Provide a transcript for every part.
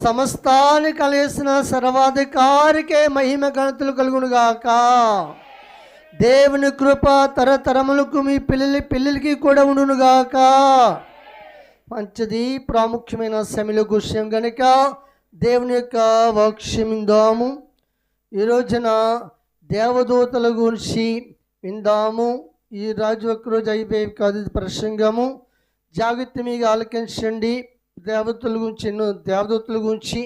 సమస్తాన్ని కలిసిన సర్వాధికారికే మహిమ ఘనతలు కలుగునుగాక. దేవుని కృప తరతరములకు మీ పిల్లలకి కూడా ఉండునుగాక. మంచిది, ప్రాముఖ్యమైన సమయంలో విషయం కనుక దేవుని యొక్క వాక్యం విందాము. ఈ రోజున దేవదూతల గురించి విందాము. ఈ రాజు ఒక్కరోజు అయిపోయి కాదు ప్రసంగము. జాగ్రత్త మీకు ఆలకించండి. దేవదూతల గురించి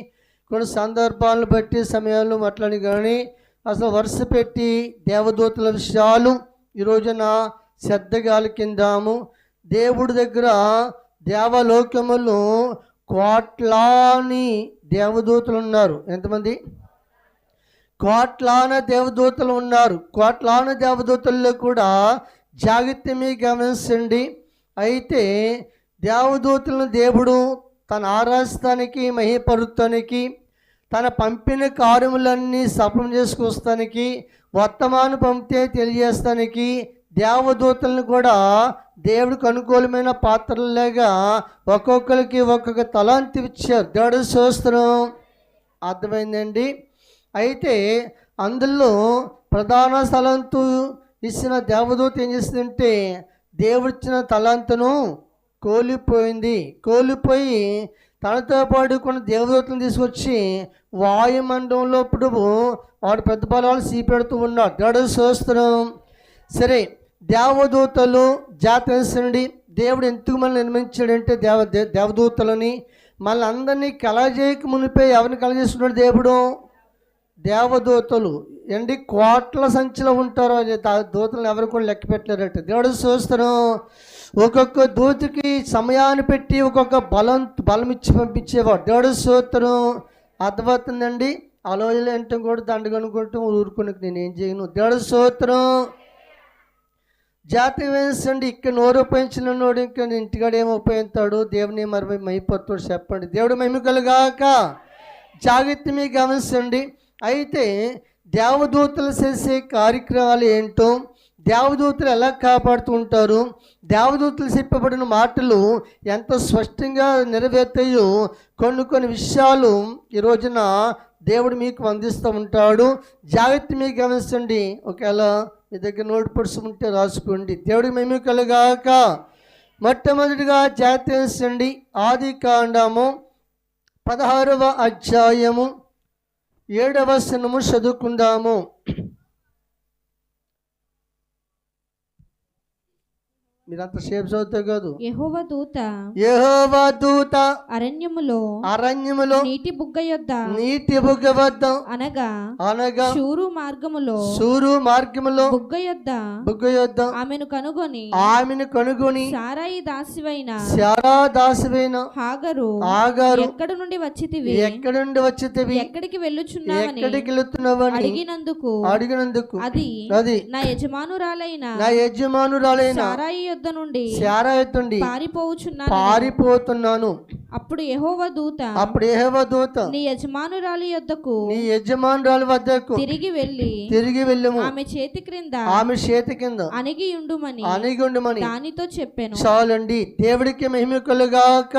కొన్ని సందర్భాలను బట్టి సమయాలను మాట్లాడి కానీ అసలు వరుస పెట్టి దేవదూతల విషయాలు ఈ రోజున శ్రద్ధగా ఆలకిందాము. దేవుడి దగ్గర దేవలోకములు కోట్లాని దేవదూతలు ఉన్నారు. ఎంతమంది? కోట్లాన దేవదూతలు ఉన్నారు. కోట్లాన దేవదూతల్లో కూడా జాగ్రత్త మీకు గమనించండి. అయితే దేవదూతలను దేవుడు తన ఆరాధిస్తానికి, మహిపరుతానికి, తన పంపిన కార్యములన్నీ సఫలం చేసుకొస్తానికి, వర్తమానం పంపితే తెలియజేస్తానికి దేవదూతలను కూడా దేవుడికి అనుకూలమైన పాత్రలుగా ఒక్కొక్కరికి ఒక్కొక్క తలాంతి ఇచ్చారు. దేవుడు స్తోత్రం. అర్థమైందండి. అయితే అందులో ప్రధాన తలాంతు ఇచ్చిన దేవదూత ఏం చేసిందంటే దేవుడిచ్చిన తలాంతును కోల్పోయి తనతో పాటు కొన్ని దేవదూతలను తీసుకొచ్చి వాయుమండలంలో ఇప్పుడు వాడు పెద్ద బలాలు సీపెడుతూ ఉన్నాడు. దేవుడు స్తోత్రం. సరే, దేవదూతలు జాతరండి. దేవుడు ఎందుకు మనల్ని నిర్మించాడంటే దేవదూతలని మళ్ళీ అందరినీ కలజేయక మునిపే ఎవరిని కలజేస్తున్నాడు దేవుడు? దేవదూతలు ఎండి కోట్ల సంఖ్యలో ఉంటారు. దూతలను ఎవరు కూడా లెక్క పెట్టలేరట. దేవుడు స్తోత్రం. ఒక్కొక్క దూతకి సమయాన్ని పెట్టి ఒక్కొక్క బలం ఇచ్చి పంపించేవాడు. దేవుడు స్తోత్రం. అర్థమవుతుందండి. ఆలోచనలు ఏంటో కూడా దండగనుకుంటూ ఊరుకుని నేను ఏం చేయను. దేవుడు స్తోత్రం. జాతీయ వేసండి. ఇక్కడ నోరు ఉపయోగించినోడు ఇంకా ఇంటికాడ ఏమి ఉపయోగిస్తాడు? దేవుని మరి మైపోతాడు చెప్పండి. దేవుడు మహిమ కలుగాక. జాగ్రత్త మీకు గమనించండి. అయితే దేవదూతలు చేసే కార్యక్రమాలు ఏంటో, దేవదూతలు ఎలా కాపాడుతూ ఉంటారు, దేవదూతలు చెప్పబడిన మాటలు ఎంత స్పష్టంగా నెరవేర్తాయో కొన్ని విషయాలు ఈ రోజున దేవుడు మీకు అందిస్తూ ఉంటాడు. జాగ్రత్త మీకు గమనించండి. ఒకవేళ మీ దగ్గర నోట్ పుట్స్ ఉంటే రాసుకోండి. దేవుడికి మేము కలుగాక. మొట్టమొదటిగా జాగ్రత్త ఆది కాండము 16వ అధ్యాయము 7వ వచనము చదువుకుందాము. మీరంతా సేపు చదువుతా కాదు. యెహోవా దూత అరణ్యములో నీటి బుగ్గ వద్ద అనగా శూరు మార్గములో బుగ్గ యొద్ద ఆమెను కనుగొని సారాయి దాసివైన హాగరు ఎక్కడి నుండి వచ్చితివి ఎక్కడికి వెళ్ళుచున్నావని అడిగినందుకు అది నా యజమానురాలైన సారాయి యొద్ద నుండి పారిపోతున్నాను. అప్పుడు యెహోవా దూత నీ యజమానురాలి వద్దకు తిరిగి వెళ్ళుము, ఆమె చేతి క్రింద అణిగి ఉండుమని దానితో చెప్పాను. చాలండి. దేవుడికి మహిమ కలుగాక.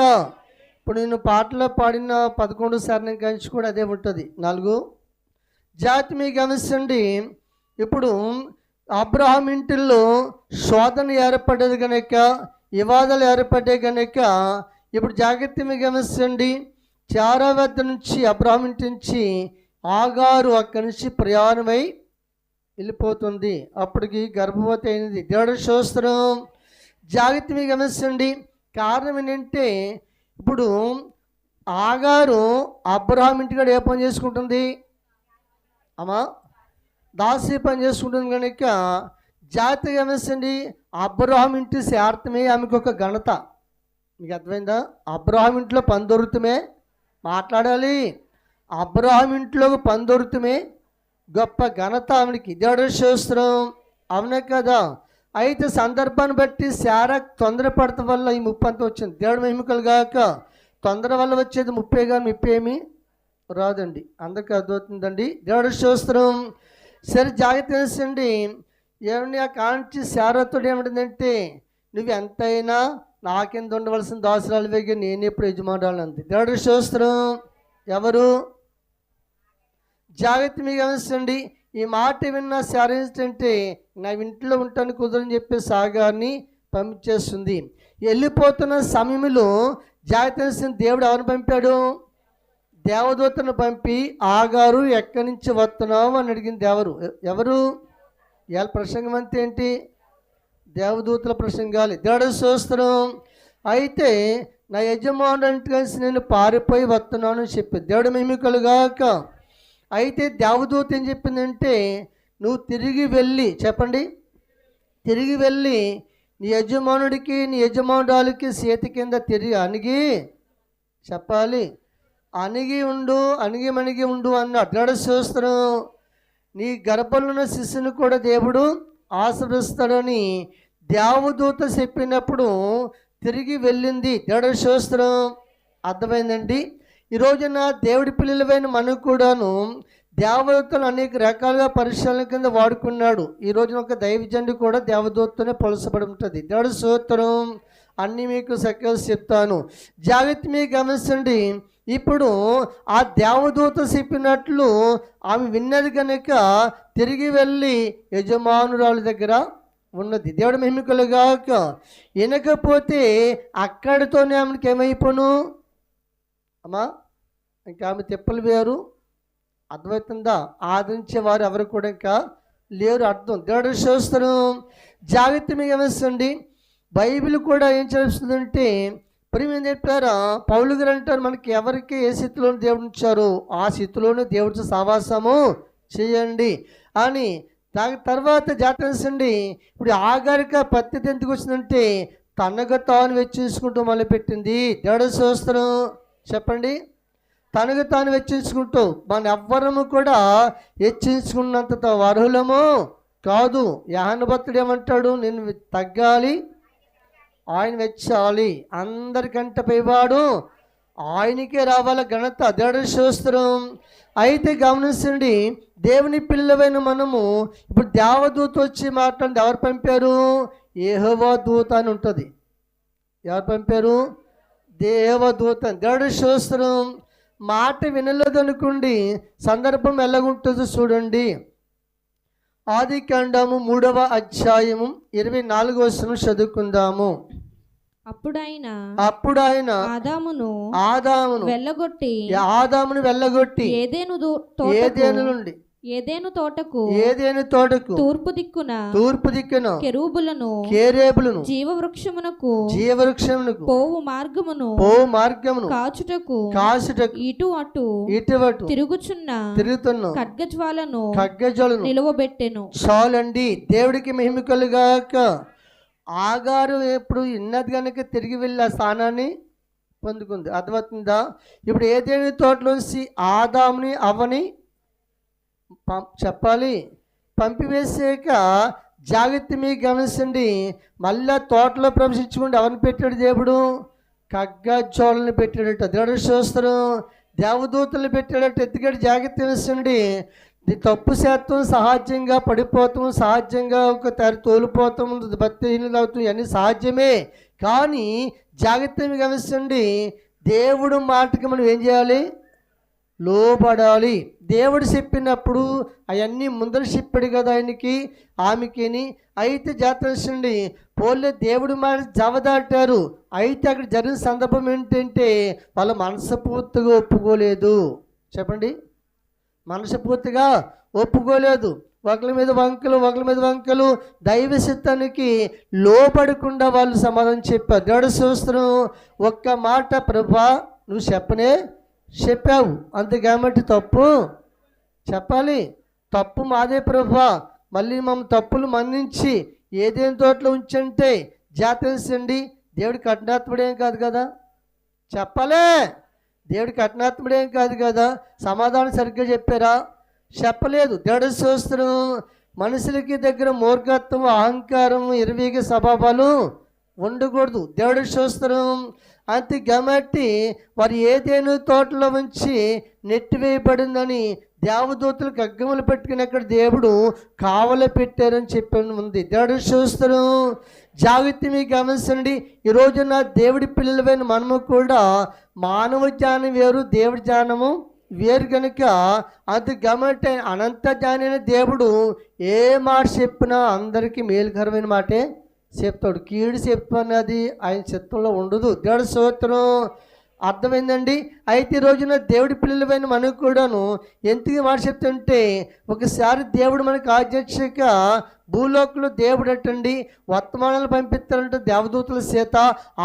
ఇప్పుడు నేను పాటలో పాడిన 11 సార్లు గంచి కూడా అదే ఉంటుంది. 4 జాతి మీకు గమనించండి. ఇప్పుడు అబ్రహాం ఇంటిల్లో శోధన ఏర్పడ్డది కనుక, వివాదాలు ఏర్పడ్డాయి కనుక ఇప్పుడు జాగ్రత్త మీకు గమనించండి. చారా వద్ద నుంచి అబ్రహాం ఇంటి నుంచి ఆగారు అక్కడి నుంచి ప్రయాణమై వెళ్ళిపోతుంది. అప్పటికి గర్భవతి అయినది. దేవుడు స్తోత్రం. జాగ్రత్త మీకు గమనించండి. కారణం ఏంటంటే ఇప్పుడు ఆగారు అబ్రహాం ఇంటికాడ ఏ పని చేసుకుంటుంది? అమ్మా దాసి పని చేసుకుంటుంది కనుక జాగ్రత్తగా గమనించండి. అబ్రహాం ఇంటి శార్థమే ఆమెకు ఒక ఘనత. మీకు అర్థమైందా? అబ్రహాం ఇంట్లో పని దొరుకుతమే మాట్లాడాలి. అబ్రహాం ఇంట్లో పని దొరుకుతమే గొప్ప ఘనత ఆమెకి. దేవుడు స్తోత్రం. అవునే కదా? అయితే సందర్భాన్ని బట్టి శారా తొందరపడటం వల్ల ఈ ముప్పు అంతా వచ్చింది. దేవుడు మహిమ కలుగాక. తొందర వల్ల వచ్చేది ముప్పే కానీ ముప్పి ఏమి రాదండి. అందరికీ అర్థమవుతుందండి. దేవుడు స్తోత్రం. సరే, జాగ్రత్త వేసండి. ఏమన్నా కాంచి శారతుడు ఏమిటంటే నువ్వు ఎంతైనా నా కింద ఉండవలసిన దాసురాలు వేగి నేను ఎప్పుడు యజమానురాలు అంది. దేవుడి స్తోత్రం. ఎవరు? జాగ్రత్త మీకు గమనించండి. ఈ మాట విన్న శారీంటే నా ఇంట్లో ఉంటాను కుదరని చెప్పి సాగాన్ని పంపించేస్తుంది. వెళ్ళిపోతున్న సమయంలో జాగ్రత్త దేవుడు ఎవరిని పంపాడు? దేవదూతను పంపి ఆగారు ఎక్కడి నుంచి వస్తున్నావు అని అడిగింది. ఎవరు? ఇవాళ ప్రసంగం అంతే ఏంటి? దేవదూతల ప్రసంగాలు. దేవుడి స్తోత్రం. అయితే నా యజమానుడు కలిసి నేను పారిపోయి వస్తున్నాను అని చెప్పి దేవుడు మహిమకలుగాక. అయితే దేవదూత ఏం చెప్పిందంటే నువ్వు తిరిగి వెళ్ళి, చెప్పండి, తిరిగి వెళ్ళి నీ యజమానుడికి నీ యజమానురాలకి చేతి కింద తిరిగి అణిగి చెప్పాలి, అణిగి ఉండు, అణిగి మణిగి ఉండు అన్నాడు. దేవుడి స్తోత్రం. నీ గర్భంలో ఉన్న శిశువుని కూడా దేవుడు ఆశీర్వదిస్తాడని దేవదూత చెప్పినప్పుడు తిరిగి వెళ్ళింది. దేవుడి స్తోత్రం. అర్థమైందండి? ఈ రోజున దేవుడి పిల్లలమైన మనకు కూడాను దేవదూతలు అనేక రకాలుగా పరిశీలన కింద వాడుకున్నాడు. ఈ రోజున ఒక దైవజనుడు కూడా దేవదూతనే పొలసబడి ఉంటుంది. దేవుడి స్తోత్రం. అన్నీ మీకు సక్సెస్ చెప్తాను. జాగ్రత్త మీకు గమనించండి. ఇప్పుడు ఆ దేవదూత చెప్పినట్లు ఆమె విన్నది కనుక తిరిగి వెళ్ళి యజమానురాలు దగ్గర ఉన్నది. దేవుడి మహిమకలుగాక. వినకపోతే అక్కడితోనే ఆమెకి ఏమైపోను అమ్మా? ఇంకా ఆమె తిప్పలు వేరు. అర్థమవుతుందా? ఆదరించేవారు ఎవరు కూడా ఇంకా లేరు. అర్థం. దేవుడి స్తోత్రం. జాగ్రత్త మీకు గమనించండి. బైబిల్ కూడా ఏం చేస్తుందంటే ప్రియమైన చెప్పారా, పౌలు గారు అంటారు మనకి ఎవరికి ఏ స్థితిలో దేవుడు ఇచ్చారో ఆ స్థితిలోనే దేవుడితో సావాసము చేయండి అని. తర్వాత జాగ్రత్త. ఇప్పుడు ఆగారిక పద్ధతి ఎందుకు వచ్చిందంటే తనకు తాను వెచ్చించుకుంటూ మొదలుపెట్టింది. దేవుడి స్తోత్రం. చెప్పండి. తనకు తాను వెచ్చించుకుంటూ మన ఎవ్వరము కూడా హెచ్చించుకున్నంత అర్హులము కాదు. యోహాను భక్తుడు ఏమంటాడు? నేను తగ్గాలి, ఆయన వెచ్చాలి, అందరికంటే పైవాడు ఆయనకే రావాల ఘనత. దేవుడి స్తోత్రం. అయితే గమనించండి, దేవుని పిల్లలైన మనము ఇప్పుడు దేవదూత వచ్చి మాట్లాడి ఎవరు పంపారు? యెహోవా దూత అని ఉంటుంది. ఎవరు పంపారు? దేవదూత. దేవుడి స్తోత్రం. మాట వినలేదు అనుకోండి, సందర్భం ఎలాగుంటుందో చూడండి. ఆదికాండము 3వ అధ్యాయము 24వ వచనం చదువుకుందాము. అప్పుడు ఆయన ఆదామును వెళ్ళగొట్టి ఏదెను తోటకు తూర్పు దిక్కున కెరూబులను జీవవృక్షమునకు పోవు మార్గమును కాచుటకు ఇటు అటు తిరుగుతున్న ఖడ్గజ్వాలను నిలువబెట్టెను. చాలండి. దేవుడికి మహిమ కలుగాక. ఆగారు ఎప్పుడు ఇన్నది కనుక తిరిగి వెళ్ళి ఆ స్థానాన్ని పొందుకుంది. అర్థమవుతుందా? ఇప్పుడు ఏదేని తోటలోంచి ఆదాముని అవ్వని చెప్పాలి పంపివేసాక జాగ్రత్త మీకు గమనించండి. మళ్ళా తోటలో ప్రవేశించుకుంటే ఎవరిని పెట్టాడు దేవుడు? ఖడ్గజ్వాలను పెట్టాడట. దేవుడి స్తోత్రం. దేవదూతలు పెట్టాడట. ఎత్తుగడి జాగ్రత్త వినండి. తప్పు శాతం సహజంగా పడిపోతాం, సహజంగా ఒక తోలిపోతాం, భక్తిహీనులు అవుతాం, ఇవన్నీ సహజమే. కానీ జాగ్రత్తగా గమనించండి, దేవుడు మాటకి మనం ఏం చేయాలి? లోబడాలి. దేవుడు చెప్పినప్పుడు అవన్నీ ముందర చెప్పాడు కదా ఆయనకి, ఆమెకిని. అయితే జాగ్రత్త పోలే దేవుడు మాట జవదాటారు. అయితే అక్కడ జరిగిన సందర్భం ఏంటంటే వాళ్ళ మనస్ఫూర్తిగా ఒప్పుకోలేదు. చెప్పండి, మనస్ఫూర్తిగా ఒప్పుకోలేదు. ఒకరి మీద వంకలు దైవ చిత్తానికి లోపడకుండా వాళ్ళు సమాధానం చెప్పారు. దేవుడి స్తోత్రం. ఒక్క మాట, ప్రభా నువ్వు చెప్పావు అంతే కాబట్టి తప్పు చెప్పాలి. తప్పు మాదే ప్రభా, మళ్ళీ మమ్మల్ని తప్పులు మన్నించి ఏదేని తోటలో ఉంచంటే జాతరండి. దేవుడి కఠినాత్ముడేం కాదు కదా, చెప్పలే. దేవుడి కఠినాత్ముడేం కాదు కదా. సమాధానం సరిగ్గా చెప్పారా? చెప్పలేదు. దేవుడి స్తోత్రం. మనుషులకి దగ్గర మూర్ఖత్వం, అహంకారం, ఇరవీగ స్వభావాలు ఉండకూడదు. దేవుడి స్తోత్రం. అంతే కాబట్టి వారు ఏదేను తోటలో ఉంచి నెట్టివేయబడిందని దేవదూతలు ఖడ్గములు పెట్టుకుని అక్కడ దేవుడు కావలి పెట్టారని చెప్పని ఉంది. దేవుడు చూస్తారు. జాగ్రత్త మీకు గమనించండి. ఈ రోజున దేవుడి పిల్లలమైన మనము కూడా మానవ జ్ఞానం వేరు, దేవుడి జ్ఞానము వేరు కనుక అది గమనింటే అనంత జ్ఞానైన దేవుడు ఏ మాట చెప్పినా అందరికీ మేలుకరమైన మాటే చెప్తాడు. కీడు చెప్పన్నది ఆయన చిత్తంలో ఉండదు. దేవుడి స్తోత్రం. అర్థమైందండి. అయితే ఈ రోజున దేవుడి పిల్లలమైన మనకు కూడాను ఎందుకు మాట చెప్తుంటే, ఒకసారి దేవుడు మనకు ఆధ్యక్షక భూలోకంలో దేవుడు అట్టండి వర్తమానాలు పంపిస్తారంట దేవదూతల చేత.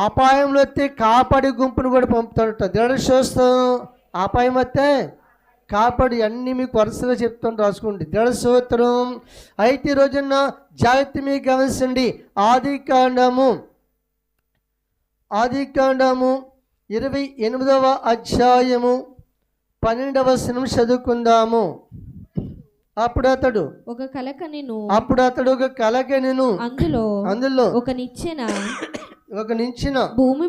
అపాయంలో వస్తే కాపాడి గుంపును కూడా పంపుతాడట. దేవుడు చూస్తాం. అపాయం వస్తే కాపాడి అన్నీ మీకు వరుసగా చెప్తాను, రాసుకోండి. దేవుడి స్తోత్రం. అయితే ఈ రోజున జాగ్రత్త మీకు గమనించండి. ఆదికాండము 28వ అధ్యాయము 12వ వచనం చదువుకుందాము. అప్పుడు అతడు ఒక కలకనెను అందులో ఒక నిచ్చెన భూమి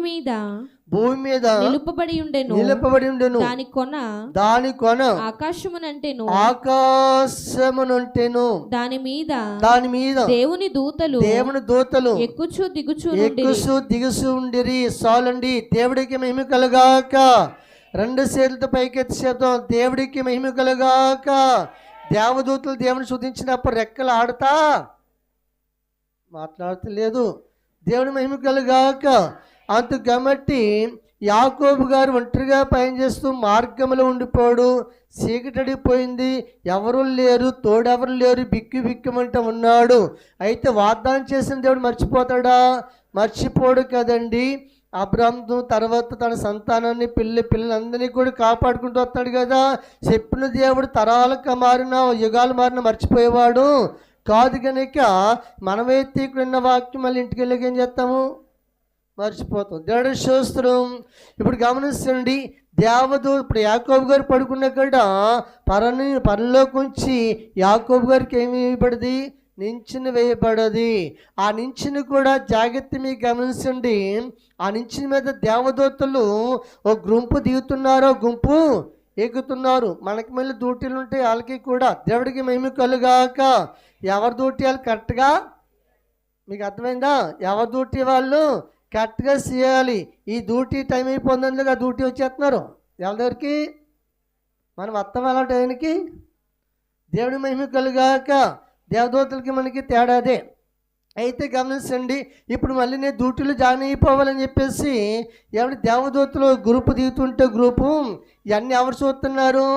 మీద నిలుపబడి ఉండెను. దాని కొన ఆకాశమునంటెను. దాని మీద దేవుని దూతలు ఎక్కుచు దిగుచు ఉండిరి. సాలండి. దేవుడికి మహిమ కలుగాక. 2 చేతులతో పైకెత్తి చెప్తాం. దేవుడికి మహిమ కలుగాక. దేవదూతలు దేవుని స్తుతించినప్పుడు రెక్కలు ఆడతా మాట్లాడతలేదు. దేవుని మహిమ కలుగాక. అంత కాబట్టి యాకోబు గారు ఒంటరిగా పయనిచేస్తూ మార్గంలో ఉండిపోడు. చీకటడిపోయింది, ఎవరు లేరు, తోడెవరు లేరు, బిక్కుమంటూ ఉన్నాడు. అయితే వాగ్దానం చేసిన దేవుడు మర్చిపోతాడా? మర్చిపోడు కదండి. అబ్రాహాము తర్వాత తన సంతానాన్ని పిల్లలందరినీ కూడా కాపాడుకుంటూ వస్తాడు కదా. చెప్పిన దేవుడు తరాలకు మారిన యుగాలు మారిన మర్చిపోయేవాడు కాదు కనుక మనమైతే ఇక్కడ ఉన్న వాక్యం మళ్ళీ ఇంటికి వెళ్ళి ఏం చేస్తాము? మర్చిపోతాం. దేవుడి స్తోత్రం. ఇప్పుడు గమనించండి. ఇప్పుడు యాకోబు గారు పడుకున్న కాడ పరలోకి ఉంచి యాకోబు గారికి ఏమి వేయబడది? నించిన వేయబడది. ఆ నించిన కూడా జాగ్రత్త మీకు గమనించండి. ఆ నించిన మీద దేవదూతలు ఒక గుంపు దిగుతున్నారు, గుంపు ఎక్కుతున్నారు. మనకి మళ్ళీ డ్యూటీలు ఉంటాయి వాళ్ళకి కూడా. దేవుడికి మహిమ కలుగాక. ఎవరి డ్యూటీ వాళ్ళు కరెక్ట్గా, మీకు అర్థమైందా? ఎవరి డ్యూటీ వాళ్ళు కరెక్ట్గా చేయాలి. ఈ డ్యూటీ టైం అయిపోయిందందుకు ఆ డ్యూటీ వచ్చేస్తున్నారు ఎవరి దగ్గరికి? మనం అర్థం అలా టైంకి. దేవుడి మహిమ కలుగాక. దేవదూతలకి మనకి తేడా అదే. అయితే గమనించండి. ఇప్పుడు మళ్ళీ నేను డ్యూటీలో జాయిన్ అయిపోవాలని చెప్పేసి ఎవరి దేవదూతలు గ్రూపు దిగుతుంటే గ్రూపు ఇవన్నీ ఎవరు చూస్తున్నారు?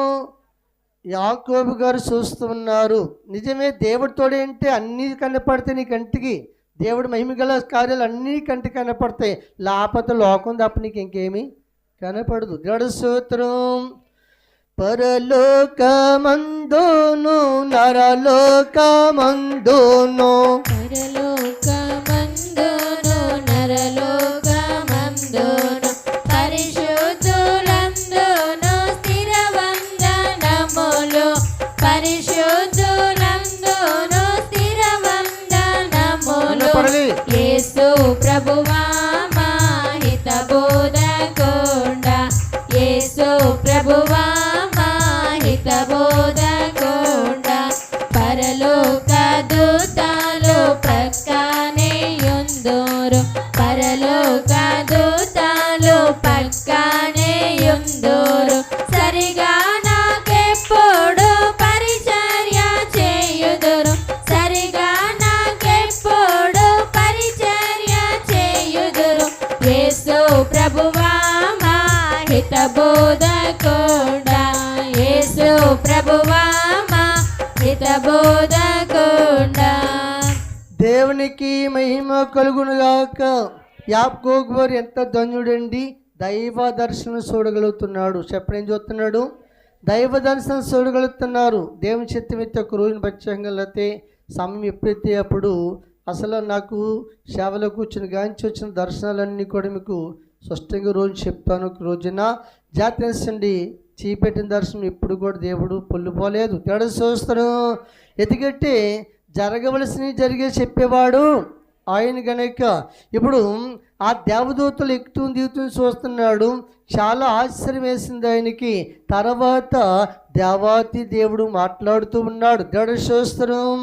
యాకోబు గారు చూస్తున్నారు. నిజమే, దేవుడితోడే అంటే అన్నీ కనపడతాయి నీ కంటికి. దేవుడు మహిమగల కార్యాలు అన్నీ కంటికి కనపడతాయి. లేకపోతే లోకం తప్ప నీకు ఇంకేమీ కనపడదు. దేవుడి స్తోత్రం. పరలోకమందును నరలోకమందును పరిశుద్ధులందును స్థిరవందనములు యేసు ప్రభువా మా హితబోధకుండ. యేసు ప్రభువా పరలోక దూతలు ప్రక్కనే యుందురు. పరలోక దూతలు ప్రక్కనే యుందురు. సరిగా నాకెప్పుడు పరిచర్య చేయుదురు. సరిగా నాకెప్పుడు పరిచర్య చేయుదురు. యేసు ప్రభువా మా హితబోధకుండ. యేసు ప్రభువా మా హితబోధకుండ. దేవునికి మహిమ కలుగునుగాక. యాకోబు గారు ఎంత ధన్యుడండి. దైవ దర్శనం చూడగలుగుతున్నాడు. చెప్పడం ఏం చూస్తున్నాడు? దైవ దర్శనం చూడగలుగుతున్నారు. దేవుని చిత్తం అయితే ఒక రోజున ప్రత్యేకంగా సమయం ఎప్పుడైతే అప్పుడు అసలు నాకు సేవలో కూర్చుని గాంచి వచ్చిన దర్శనాలన్నీ కూడా మీకు స్పష్టంగా రోజు చెప్తాను. ఒక రోజున జాతరండి చీపెట్టిన దర్శనం ఇప్పుడు కూడా దేవుడు పొల్లిపోలేదు. తేడా చూస్తాను. ఎందుకంటే జరగవలసినవి జరిగే చెప్పేవాడు ఆయన కనుక. ఇప్పుడు ఆ దేవదూతలు ఎక్కుతూ దిగుతూ చూస్తున్నాడు. చాలా ఆశ్చర్యం వేసింది ఆయనకి. తర్వాత దేవాతి దేవుడు మాట్లాడుతూ ఉన్నాడు. దేవుడు స్తోత్రం.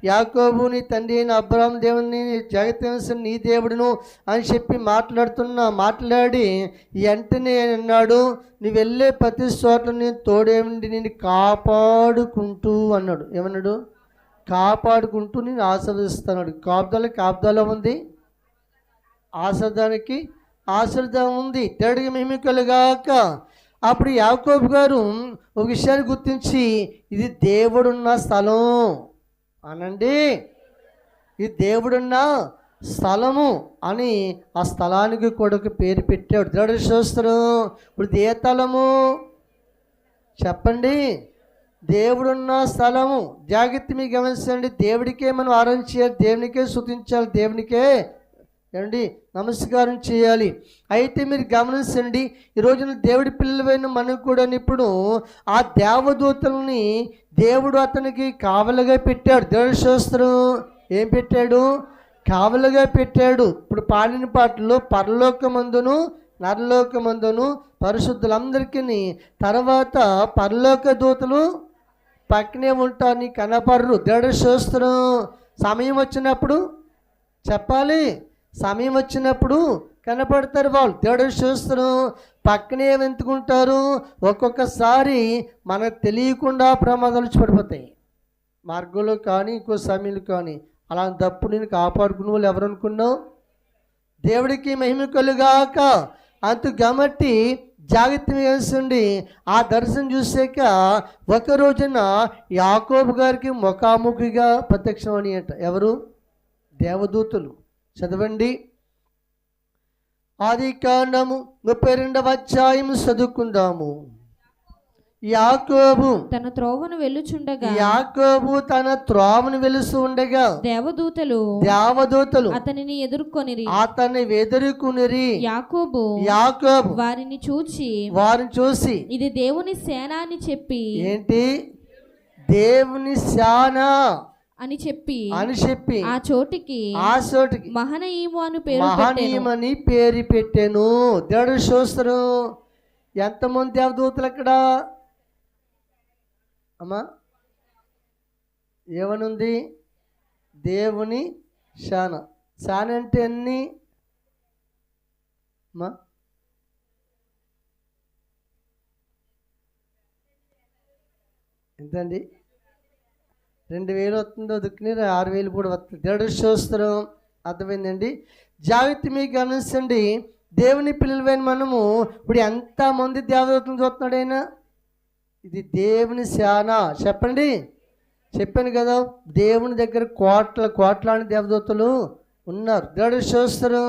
యాకోబు నీ తండ్రి అయిన అబ్రహాము దేవుని జగత్తెనసిన నీ దేవుడును అని చెప్పి మాట్లాడి వెంటనే అన్నాడు, నువ్వు వెళ్ళే ప్రతి చోట్ల నేను తోడేమిండి నేను కాపాడుకుంటూ అన్నాడు. ఏమన్నాడు? కాపాడుకుంటూ నేను ఆశీర్వదిస్తున్నాడు. కాపుదల ఉంది, ఆశీర్వాదానికి ఆశీర్వాదం ఉంది. దేవుడికి మహిమ కలుగాక. అప్పుడు యాకోబు గారు ఒక విషయాన్ని గుర్తించి, ఇది దేవుడున్న స్థలం అనండి, ఇది దేవుడున్న స్థలము అని ఆ స్థలానికి కూడా ఒక పేరు పెట్టాడు. దేవుడి స్తోత్రం. ఇప్పుడు ఏ స్థలము చెప్పండి? దేవుడున్న స్థలము. జాగ్రత్త మీకు గమనించండి. దేవుడికే మనం ఆరాధన చేయాలి, దేవునికే స్తుతించాలి, దేవునికే ఏమండి నమస్కారం చేయాలి. అయితే మీరు గమనించండి, ఈ రోజున దేవుడి పిల్లలైన మనం కూడా ఇప్పుడు ఆ దేవదూతల్ని దేవుడు అతనికి కావలుగా పెట్టాడు. దేవుడి స్తోత్రం. ఏం పెట్టాడు? కావలుగా పెట్టాడు. ఇప్పుడు పాడిన పాటల్లో పరలోకమందును నరలోకమందును పరిశుద్ధులందరికీ, తర్వాత పరలోక దూతలు పక్కనే ఉంటారు, నీ కనపడరు. దేవుడి స్తోత్రం. సమయం వచ్చినప్పుడు చెప్పాలి, సమయం వచ్చినప్పుడు కనపడతారు వాళ్ళు. దేవుడి స్తోత్రం. పక్కనే వెంతుకుంటారు. ఒక్కొక్కసారి మనకు తెలియకుండా ప్రమాదాలు పడిపోతాయి, మార్గంలో కానీ ఇంకో సమయంలో కానీ. అలాంటప్పుడు నేను కాపాడుకున్న వాళ్ళు ఎవరు అనుకున్నావు? దేవుడికి మహిమ కలుగాక. అంత కాబట్టి జాగ్రత్త వేసండి. ఆ దర్శనం చూసాక ఒక రోజున యాకోబు గారికి ముఖాముఖిగా ప్రత్యక్షమని అంట. ఎవరు? దేవదూతలు. చదవండి. ఆదికాండము 32వ అధ్యాయం చదువుకుందాము. యాకోబు తన త్రోవను వెలుసు ఉండగా దేవదూతలు అతనిని ఎదుర్కొనిరి. యాకోబు వారిని చూచి ఇది దేవుని సేన అని చెప్పి, ఏంటి? దేవుని సేన అని చెప్పి ఆ చోటికి మహనయీము అని పేరు పెట్టాను. దేవుడు స్తోత్రం. ఎంతమంది దేవదూతలు అక్కడ అమ్మా? ఏమనుంది? దేవుని శాన. శాన అంటే అన్ని అమ్మా ఎంతండి? 2000 వస్తుందో దుక్కుని 6000 కూడా వస్తుంది. దేవుడు స్తోత్రం. అర్థమైందండి. జాగ్రత్త మీకు గమనించండి. దేవుని పిల్లలైన మనము ఇప్పుడు ఎంతమంది దేవదూతలను చూస్తున్నాడు ఆయన? ఇది దేవుని శాన. చెప్పండి. చెప్పాను కదా, దేవుని దగ్గర కోట్లాని దేవదూతలు ఉన్నారు. దేవుడు స్తోత్రం.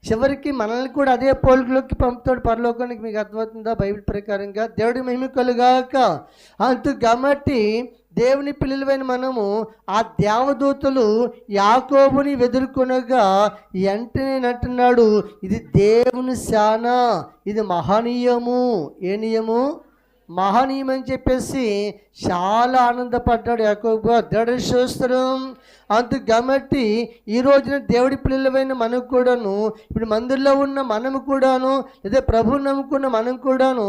చివరికి మనల్ని కూడా అదే పోలికలోకి పంపుతాడు పరలోకానికి. మీకు అర్థమవుతుందా? బైబిల్ ప్రకారంగా. దేవుడి మహిమ కలుగాక. అంతు కాబట్టి దేవుని పిల్లలైన మనము ఆ దేవదూతలు యాకోబుని ఎదుర్కొనగా వెంటనే అంటున్నాడు, ఇది దేవుని శాన, ఇది మహనీయము. ఏ నియము? మహనీయం అని చెప్పేసి చాలా ఆనందపడ్డాడు యాకోబు. దేవుడి స్తోత్రం. అందు కాబట్టి ఈ రోజున దేవుడి పిల్లలమైన మనకు కూడాను, ఇప్పుడు మందిరంలో ఉన్న మనము కూడాను, లేదా ప్రభువుని నమ్ముకున్న మనం కూడాను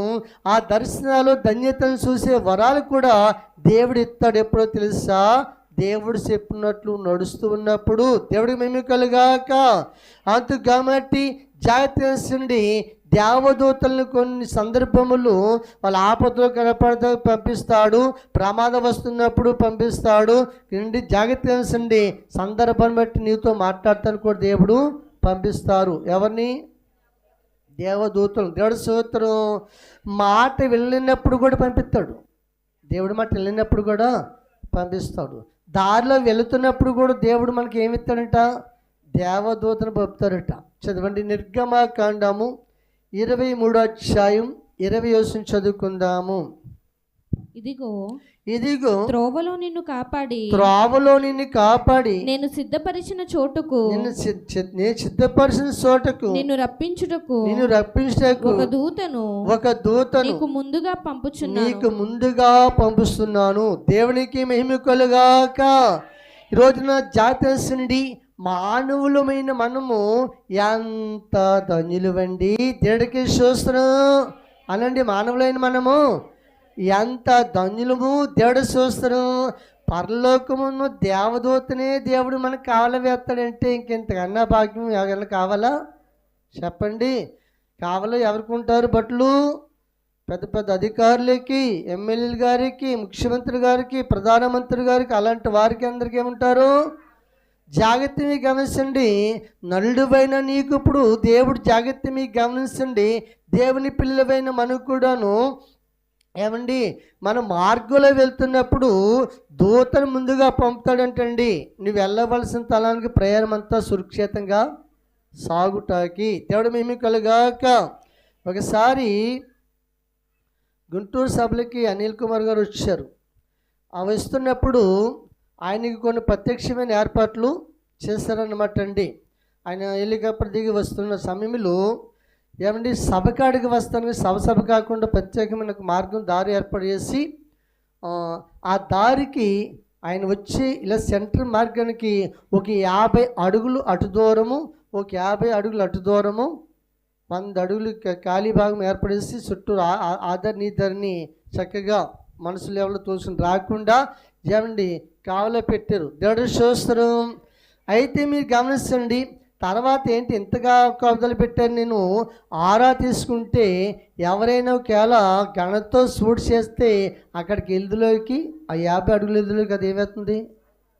ఆ దర్శనాలు ధన్యతను చూసే వరాలు కూడా దేవుడు ఇస్తాడు. ఎప్పుడో తెలుసా? దేవుడు చెప్పినట్లు నడుస్తూ ఉన్నప్పుడు. దేవుడికి మహిమ కలుగాక. అందు కాబట్టి జాగ్రత్త. దేవదూతలను కొన్ని సందర్భములు వాళ్ళ ఆపదలో కనపడతా పంపిస్తాడు, ప్రమాదం వస్తున్నప్పుడు పంపిస్తాడు. జాగ్రత్త. సందర్భాన్ని బట్టి నీతో మాట్లాడతాను కూడా దేవుడు పంపిస్తారు. ఎవరిని? దేవదూతలు. దేవుడు స్తోత్రం. మాట వెళ్ళినప్పుడు కూడా పంపిస్తాడు. దేవుడు మాట వెళ్ళినప్పుడు కూడా పంపిస్తాడు. దారిలో వెళుతున్నప్పుడు కూడా దేవుడు మనకి ఏమిస్తాడంట? దేవదూతను పంపుతాడట. చదవండి. నిర్గమకాండము 23వ అధ్యాయం 20 చదువుకుందాము. ఇదిగో త్రోవలో నిన్ను కాపాడి నేను సిద్ధపరిచిన చోటుకు నిన్ను రప్పించుటకు ఒక దూతను నీకు ముందుగా పంపుచున్నాను. దేవునికి మహిమ కలుగాక. ఈ రోజున జాతీయ మానవులమైన మనము ఎంత ధన్యులవండి. దేవుడికి స్తోత్రం అనండి. మానవులైన మనము ఎంత ధన్యులము. దేవుడి స్తోత్రం. పరలోకమును దేవదూతనే దేవుడు మనకు కావలవేస్తాడంటే ఇంకెంతకన్నా భాగ్యం ఎవరైనా కావాలా చెప్పండి? కావాలో ఎవరికి ఉంటారు బట్లు? పెద్ద పెద్ద అధికారులకి, ఎమ్మెల్యేల గారికి, ముఖ్యమంత్రి గారికి, ప్రధానమంత్రి గారికి, అలాంటి వారికి అందరికీ ఏముంటారు? జాగ్రత్త మీకు గమనించండి. నలుడువైన నీకు ఇప్పుడు దేవుడు జాగ్రత్త మీకు గమనించండి. దేవుని పిల్లలైన మనకు కూడాను ఏమండి, మన మార్గంలో వెళ్తున్నప్పుడు దూతను ముందుగా పంపుతాడంటండి. నువ్వు వెళ్ళవలసిన స్థలానికి ప్రయాణం అంతా సురక్షితంగా సాగుటాకి. దేవుడు మేము కలుగాక. ఒకసారి గుంటూరు సభలకి అనిల్ కుమార్ గారు వచ్చారు. అవి వస్తున్నప్పుడు ఆయనకి కొన్ని ప్రత్యక్షమైన ఏర్పాట్లు చేశారన్నమాట అండి. ఆయన హెలికాప్టర్ దిగి వస్తున్న సమయంలో ఏమండి, సభకాడికి వస్తానికి సభ కాకుండా ప్రత్యేకమైన మార్గం దారి ఏర్పాటు చేసి ఆ దారికి ఆయన వచ్చి ఇలా సెంటర్ మార్గానికి ఒక 50 అడుగులు అటు దూరము, ఒక 50 అడుగులు అటు దూరము, 100 అడుగులు ఖాళీ భాగం ఏర్పడేసి చుట్టూ ఆధారని చక్కగా మనసులు ఎవరు తోసుకుని రాకుండా ఏమండి కావలో పెట్టారు. దేవుడు స్తోత్రం. అయితే మీరు గమనించండి, తర్వాత ఏంటి ఇంతగా కవితలు పెట్టారు. నేను ఆరా తీసుకుంటే ఎవరైనా ఒకవేళ గణతో సూట్ చేస్తే అక్కడికి ఎల్దులోకి ఆ 50 అడుగుల ఎల్దులోకి అది ఏమవుతుంది?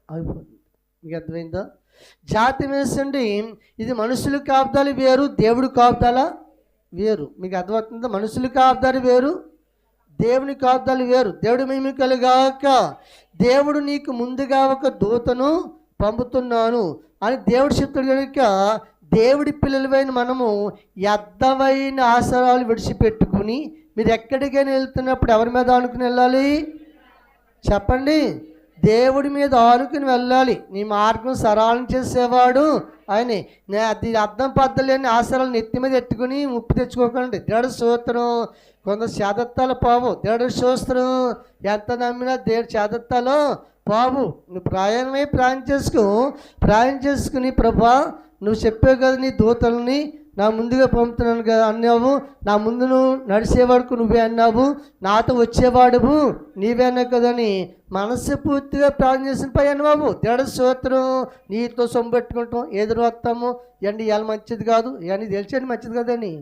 అయిపోతుంది. మీకు అర్థమైందా? జాతి వేసండి. ఇది మనుషులు కాపుదాలు వేరు, దేవుడు కాపుదాల వేరు. మీకు అర్థమవుతుందా? మనుషులు కాపుదాలు వేరు, దేవుని కాపుదాలు వేరు. దేవుడు మేము కలుగాక. దేవుడు నీకు ముందుగా ఒక దూతను పంపుతున్నాను అని దేవుడు చెప్తాడు కనుక దేవుడి పిల్లలమైన మనము యద్దమైన ఆసరాలు విడిచిపెట్టుకుని మీరు ఎక్కడికైనా వెళ్తున్నప్పుడు ఎవరి మీద ఆనుకుని వెళ్ళాలి చెప్పండి? దేవుడి మీద ఆనుకుని వెళ్ళాలి. నీ మార్గం సరళం చేసేవాడు ఆయనే. అది అర్థం పద్ధలేని ఆసరాలు నెత్తి మీద ఎట్టుకుని ముప్పు తెచ్చుకోకండి. దేవుడు స్తోత్రం. కొంత చేదత్తాలు పావు. దేవుడు స్తోత్రం. ఎంత నమ్మినా దేవుడు చేదత్తాలో బాబు నువ్వు ప్రయాణం చేసుకుని ప్రభా నువ్వు చెప్పావు కదా నీ దూతల్ని నా ముందుగా పంపుతున్నాను కదా అన్నావు. నా ముందు నువ్వు నడిచేవాడుకు నువ్వే అన్నావు, నాతో వచ్చేవాడువు నీవే అన్నావు కదని మనసు పూర్తిగా ప్రార్థన చేసిన పైన బాబు. దేవుడు స్తోత్రం. నీతో సొమ్ము పెట్టుకుంటాం, ఎదురు వస్తాము, ఎండి ఇవాళ మంచిది కాదు, ఇవన్నీ తెలిసేది మంచిది కదని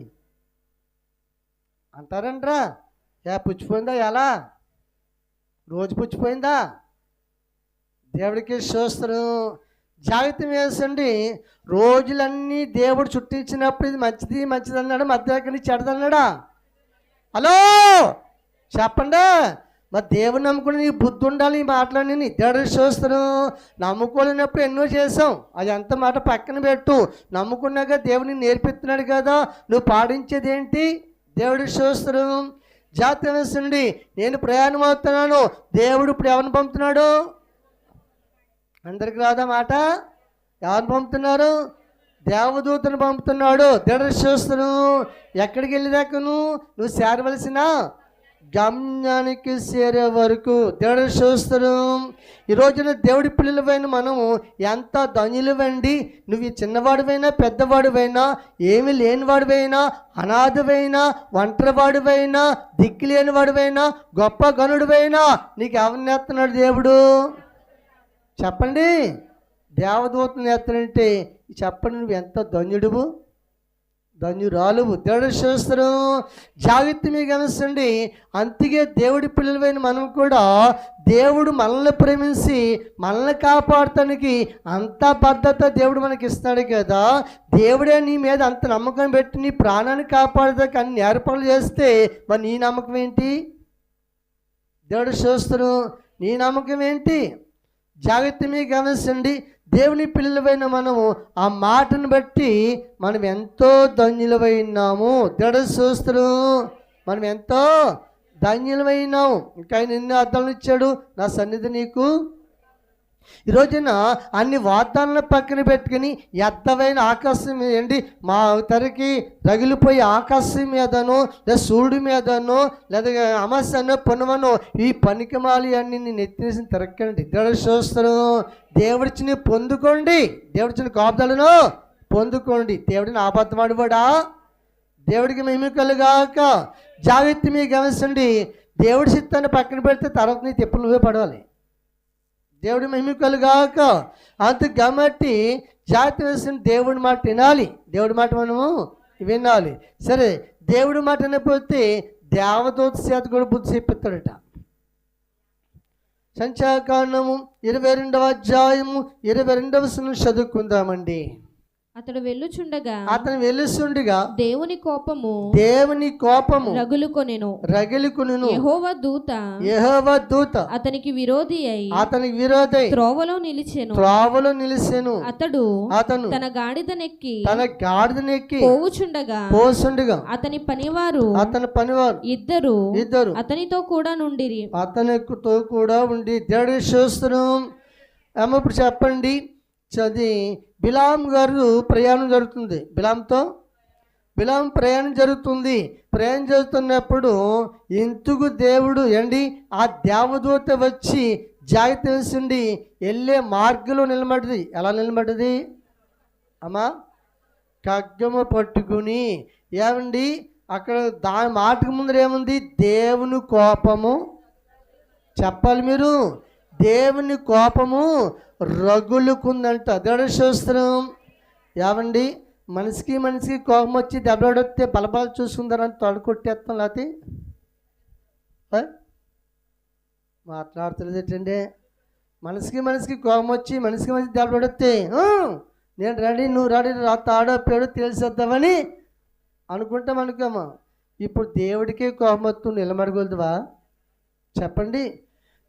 అంటారంట్రా. పుచ్చిపోయిందా? ఎలా రోజు పుచ్చిపోయిందా? దేవుడికి స్తోత్రం. జాగ్రత్త వేసండి. రోజులన్నీ దేవుడు చుట్టించినప్పుడు ఇది మంచిది అన్నాడు, మధ్యాహ్నం చెడదన్నాడా? హలో చెప్పండి. మరి దేవుడు నమ్ముకుని నీ బుద్ధి ఉండాలి. మాట్లాడి దేవుడి స్తోత్రం. నమ్ముకోలేనప్పుడు ఎన్నో చేసాం, అది ఎంత మాట పక్కన పెట్టు. నమ్ముకున్నాక దేవుడిని నేర్పిస్తున్నాడు కదా, నువ్వు పాటించేది ఏంటి? దేవుడి స్తోత్రం. జాగ్రత్త వేసండి. నేను ప్రయాణం అవుతున్నాను, దేవుడు ఇప్పుడు ఎవరిని పంపుతున్నాడు? అందరికి రాదా మాట? ఎవరిని పంపుతున్నారు? దేవదూతను పంపుతున్నాడు. దేవుడు స్తోత్రం. ఎక్కడికి వెళ్ళేదాకా నువ్వు చేరవలసిన గమ్యానికి చేరే వరకు. దేవుడు స్తోత్రం. ఈ రోజున దేవుడి పిల్లలపైన మనము ఎంత ధన్యులవండి. నువ్వు చిన్నవాడివైనా పెద్దవాడివైనా, ఏమి లేనివాడివైనా, అనాథవైనా, ఒంటరివాడివైనా, దిక్కు లేనివాడివైనా, గొప్ప గనుడివైనా నీకు ఎవరిని ఎత్తున్నాడు దేవుడు చెప్పండి? దేవదూతను ఎత్తనంటే చెప్పండి, నువ్వు ఎంత ధన్యుడువు, ధన్యురాలువు. దేవుడు స్తోత్రం. జాగ్రత్త మీకు గమనించండి. అందుకే దేవుడి పిల్లలైన మనం కూడా దేవుడు మనల్ని ప్రేమించి మనల్ని కాపాడటానికి అంత భద్రత దేవుడు మనకి ఇస్తాడు కదా. దేవుడే నీ మీద అంత నమ్మకం పెట్టి నీ ప్రాణాన్ని కాపాడదానికి అన్ని ఏర్పాట్లు చేస్తే మరి నీ నమ్మకం ఏంటి? దేవుడు స్తోత్రం. నీ నమ్మకం ఏంటి? జాగ్రత్త మీకు గమనించండి. దేవుని పిల్లలమైన మనము ఆ మాటను బట్టి మనం ఎంతో ధన్యులమైనాము. దేవుడు స్తోత్రం. మనం ఎంతో ధన్యులమైనాము. ఇంకా ఆయన ఎన్ని అర్థాలు ఇచ్చాడు. నా సన్నిధి నీకు ఈ రోజున అన్ని వాగ్దానాలను పక్కన పెట్టుకుని ఎత్తవైన ఆకాశం ఏంటి మా తరకి రగిలిపోయి ఆకాశం మీదనో లేదా సూర్యుడి మీదనో లేదా అమాసనో పునమనో ఈ పనికిమాలి అన్ని నేను ఎత్తేసి తిరగండి. దేవుడు చూస్తాను. దేవుడిని పొందుకోండి, దేవుడిని కాపుదలను పొందుకోండి. దేవుడిని అబద్ధమాడివాడా? దేవుడికి మేము కలుగాక. జాగ్రత్త మీకు గమనించండి. దేవుడి చిత్తాన్ని పక్కన పెడితే తర్వాత నీ తిప్పలు నువ్వే పడవాలి. దేవుడి మహిమ కలుగాక. అంత కాబట్టి జాగ్రత్త వేసిన దేవుడి మాట వినాలి. దేవుడి మాట మనము వినాలి. సరే, దేవుడి మాట వినకపోతే దేవదూత చేత కూడా బుద్ధి చెప్పిస్తాడట. సంఖ్యాకాండము 22వ అధ్యాయము 22వ వచనం చదువుకుందామండి. అతడు వెళ్ళుచుండగా దేవుని కోపము రగులుకొనెను. యెహోవా దూత అతనికి విరోధి అయి త్రోవలో నిలిచెను. అతడు తన గాడిదనెక్కి పోవుచుండగా అతని పనివారు ఇద్దరు అతనితో కూడా నుండిరి. అతనితో కూడా ఉండి దేవుడి చూస్తున్నాం. ఇప్పుడు చెప్పండి, చది బిలాం గారు ప్రయాణం జరుగుతుంది. బిలాం ప్రయాణం జరుగుతున్నప్పుడు ఎందుకు దేవుడు ఆ దేవదూత వచ్చి జాగ్రత్త వేసిండి వెళ్ళే మార్గంలో నిలబడ్డది. ఎలా నిలబడ్డది అమ్మా? ఖడ్గము పట్టుకుని. ఏమండి అక్కడ దాని మాటకు ముందర ఏముంది? దేవుని కోపము. చెప్పాలి మీరు, దేవుని కోపము రగులుకుందంట. దేవుడి శాస్త్రం. ఏమండి మనిషికి కోపం వచ్చి దెబ్బలాడొస్తే బలబలు చూసుకుందారని తొడగొట్టేస్తాం. లేకపోతే మాట్లాడుతున్నది ఏంటండి? మనిషికి కోపం వచ్చి మనిషి దెబ్బలాడొస్తే నేను రెడీ, నువ్వు రెడీ, తాడో పేడో తెలిసేద్దామని అనుకుంటాం అనుకోమా. ఇప్పుడు దేవుడికే కోపం వస్తూ నిలబడగలుగుతావా? చెప్పండి.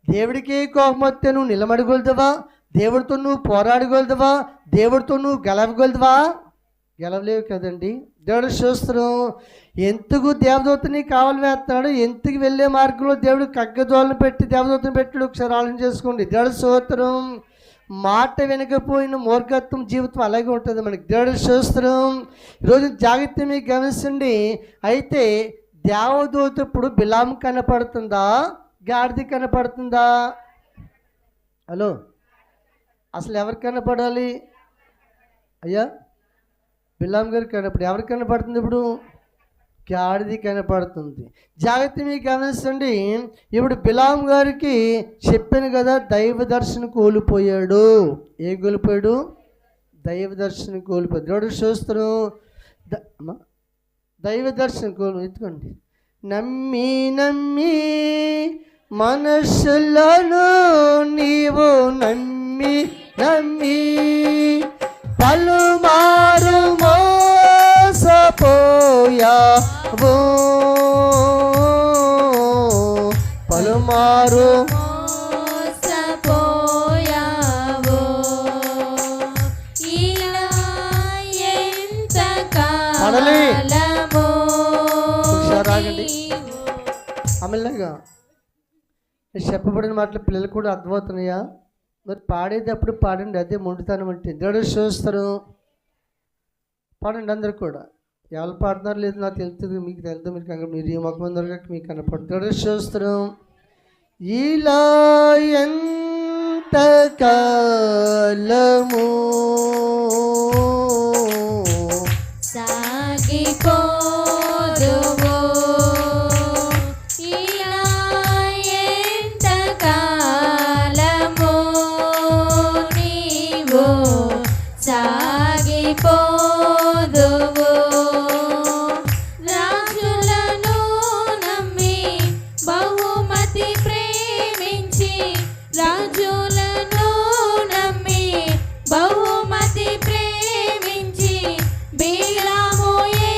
దేవుడికే కోపం వస్తే నువ్వు నిలబడగలుగుతావా? దేవుడితో నువ్వు పోరాడగలుగుతావా? దేవుడితో నువ్వు గెలవగలుగుతావా? గెలవలేవు కదండి. దేవుడు చూస్తున్నాం. ఎందుకు దేవదూతని కావాలి వేస్తున్నాడు? ఎందుకు వెళ్ళే మార్గంలో దేవుడు కగ్గదోలను పెట్టి దేవదూతను పెట్టాడు? ఒకసారి ఆలోచన చేసుకోండి. దేవుడు స్తోత్రం. మాట వినకపోయిన మూర్ఖత్వం జీవితం అలాగే ఉంటుంది మనకి. దేవుడు స్తోత్రం. ఈరోజు జాగ్రత్త మీకు గమనించండి. అయితే దేవదూత ఇప్పుడు బిలాం కనపడుతుందా, గాడిద కనపడుతుందా? హలో, అసలు ఎవరు కనపడాలి అయ్యా? బిలాం గారు కనపడి ఎవరు కనపడుతుంది? ఇప్పుడు గాడిద కనపడుతుంది. జాగ్రత్త మీకు గమనించండి. ఇప్పుడు బిలాం గారికి చెప్పాను కదా, దైవ దర్శనం కోల్పోయాడు. ఏం కోల్పోయాడు? దైవ దర్శనం కోల్పోయాడు. దేవుడు చూస్తారు. దైవ దర్శనం ఎత్తుకోండి. నమ్మి మనసులను నీవు నమ్మి పలుమారు మోసపోయావు, పలుమారు మోసపోయావు. ఇలా ఎంత కాలము అమల్లాగా చెప్పబడిన మాటలు పిల్లలు కూడా అర్థమవుతున్నాయా? మరి పాడేటప్పుడు పాడండి. అదే మొండుతనం అంటే. దేవుడు చూస్తారు. పాడండి అందరు కూడా. ఎవరు పాడుతున్నారు లేదు నాకు తెలుస్తుంది, మీకు తెలుస్తుంది. మీరు ఈ మొక్క దొరక మీకు కనపడుతుంది. దేవుడు చూస్తారు. ఇలా ఎంత కాలము సాగిపోదువో, సాగిపోదువు. రాజులను నమ్మి బహుమతి ప్రేమించి, రాజులను నమ్మి బహుమతి ప్రేమించి, బిలాము ఏ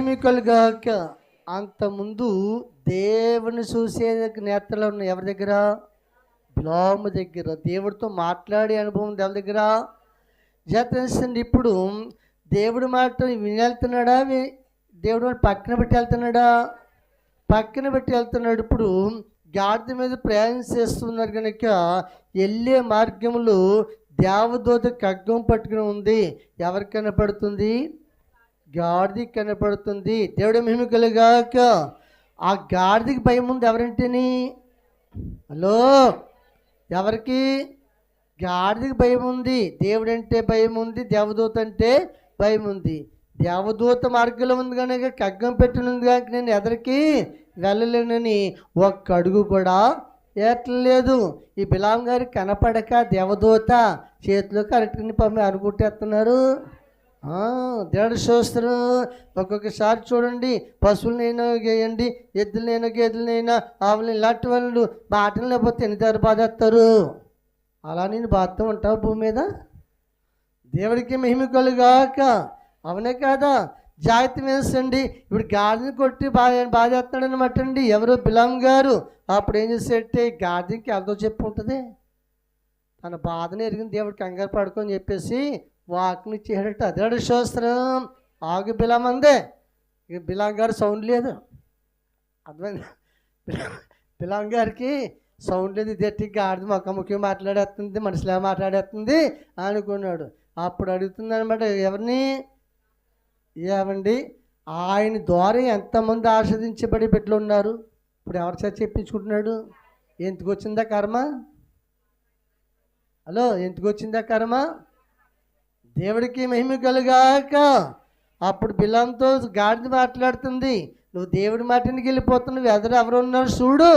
మహిమ కలుగాక. అంతకుముందు దేవుని చూసే నేత్రలు ఉన్నాయి ఎవరి దగ్గర? బిలాము దగ్గర. దేవుడితో మాట్లాడే అనుభవం ఉంది ఎవరి దగ్గర? జాతండి. ఇప్పుడు దేవుడి మాట వినెళ్తున్నాడా? దేవుడు మాట పక్కన పెట్టి వెళ్తున్నాడా? పక్కన పెట్టి వెళ్తున్నాడు. ఇప్పుడు గాడిద మీద ప్రయాణం చేస్తున్నారు కనుక వెళ్ళే మార్గంలో దేవదూత ఖడ్గం పట్టుకుని ఉంది. ఎవరికి కనపడుతుంది? గాడిద కనపడుతుంది. దేవుడు మహిమ కలుగాక. ఆ గాడిదకి భయం ఉంది ఎవరంటేని? హలో, ఎవరికి? గాడిదకి భయం ఉంది. దేవుడు అంటే భయం ఉంది, దేవదూత అంటే భయం ఉంది. దేవదూత మార్గంలో ఉంది కనుక ఖడ్గం పెట్టినుంది కనుక నేను ఎదరికి వెళ్ళలేనని ఒక్క అడుగు కూడా ఏట్లేదు. ఈ బిలాం గారికి కనపడక దేవదూత చేతిలో కరెక్ట్ని పంపి అనుకుంటేస్తున్నారు. దేవుడు చూస్తారు. ఒక్కొక్కసారి చూడండి, పశువులనైనా గేయండి, ఎద్దులనైనా గేదెలనైనా ఆవులని ఇలాంటి వాళ్ళు మాటలు లేకపోతే ఎన్నిసార్లు బాధేస్తారు. అలా నేను బాధతో ఉంటావు భూమి మీద. దేవుడికి మహిమ కలుగాక. అవునే కాదా? జాగ్రత్త వేసండి. ఇప్పుడు గాడిని కొట్టి బాధేస్తాడనమాట అండి ఎవరు? బిలాం గారు. అప్పుడు ఏం చేసేటే గాడికి ఎవరితో చెప్పు ఉంటుంది, తన బాధను ఎరిగిన దేవుడు కంగారు పడుకొని చెప్పేసి వాక్ని చేయడట. అదే శాస్త్రం. ఆగు బిలాం అందే. ఇక బిలాం గారు సౌండ్ లేదు. అర్థమైంది? బిలాం గారికి సౌండ్ లేదు. ఇదేంటి గాడిద ముఖముఖి మాట్లాడేస్తుంది, మనుషులా మాట్లాడేస్తుంది అనుకున్నాడు. అప్పుడు అడుగుతుంది అనమాట ఎవరిని? ఏమండి, ఆయన ద్వారా ఎంతమంది ఆస్వాదించబడి బిడ్డలు ఉన్నారు. ఇప్పుడు ఎవరి చేత చెప్పించుకుంటున్నాడు? ఎందుకు వచ్చిందా కర్మ? హలో, ఎందుకు వచ్చిందా కర్మ? దేవుడికి మహిమ కలుగాక. అప్పుడు బిలాంతో గాడిద మాట్లాడుతుంది, నువ్వు దేవుడి మాటనికి వెళ్ళిపోతున్నావు, ఎవరు ఉన్నారు చూడు.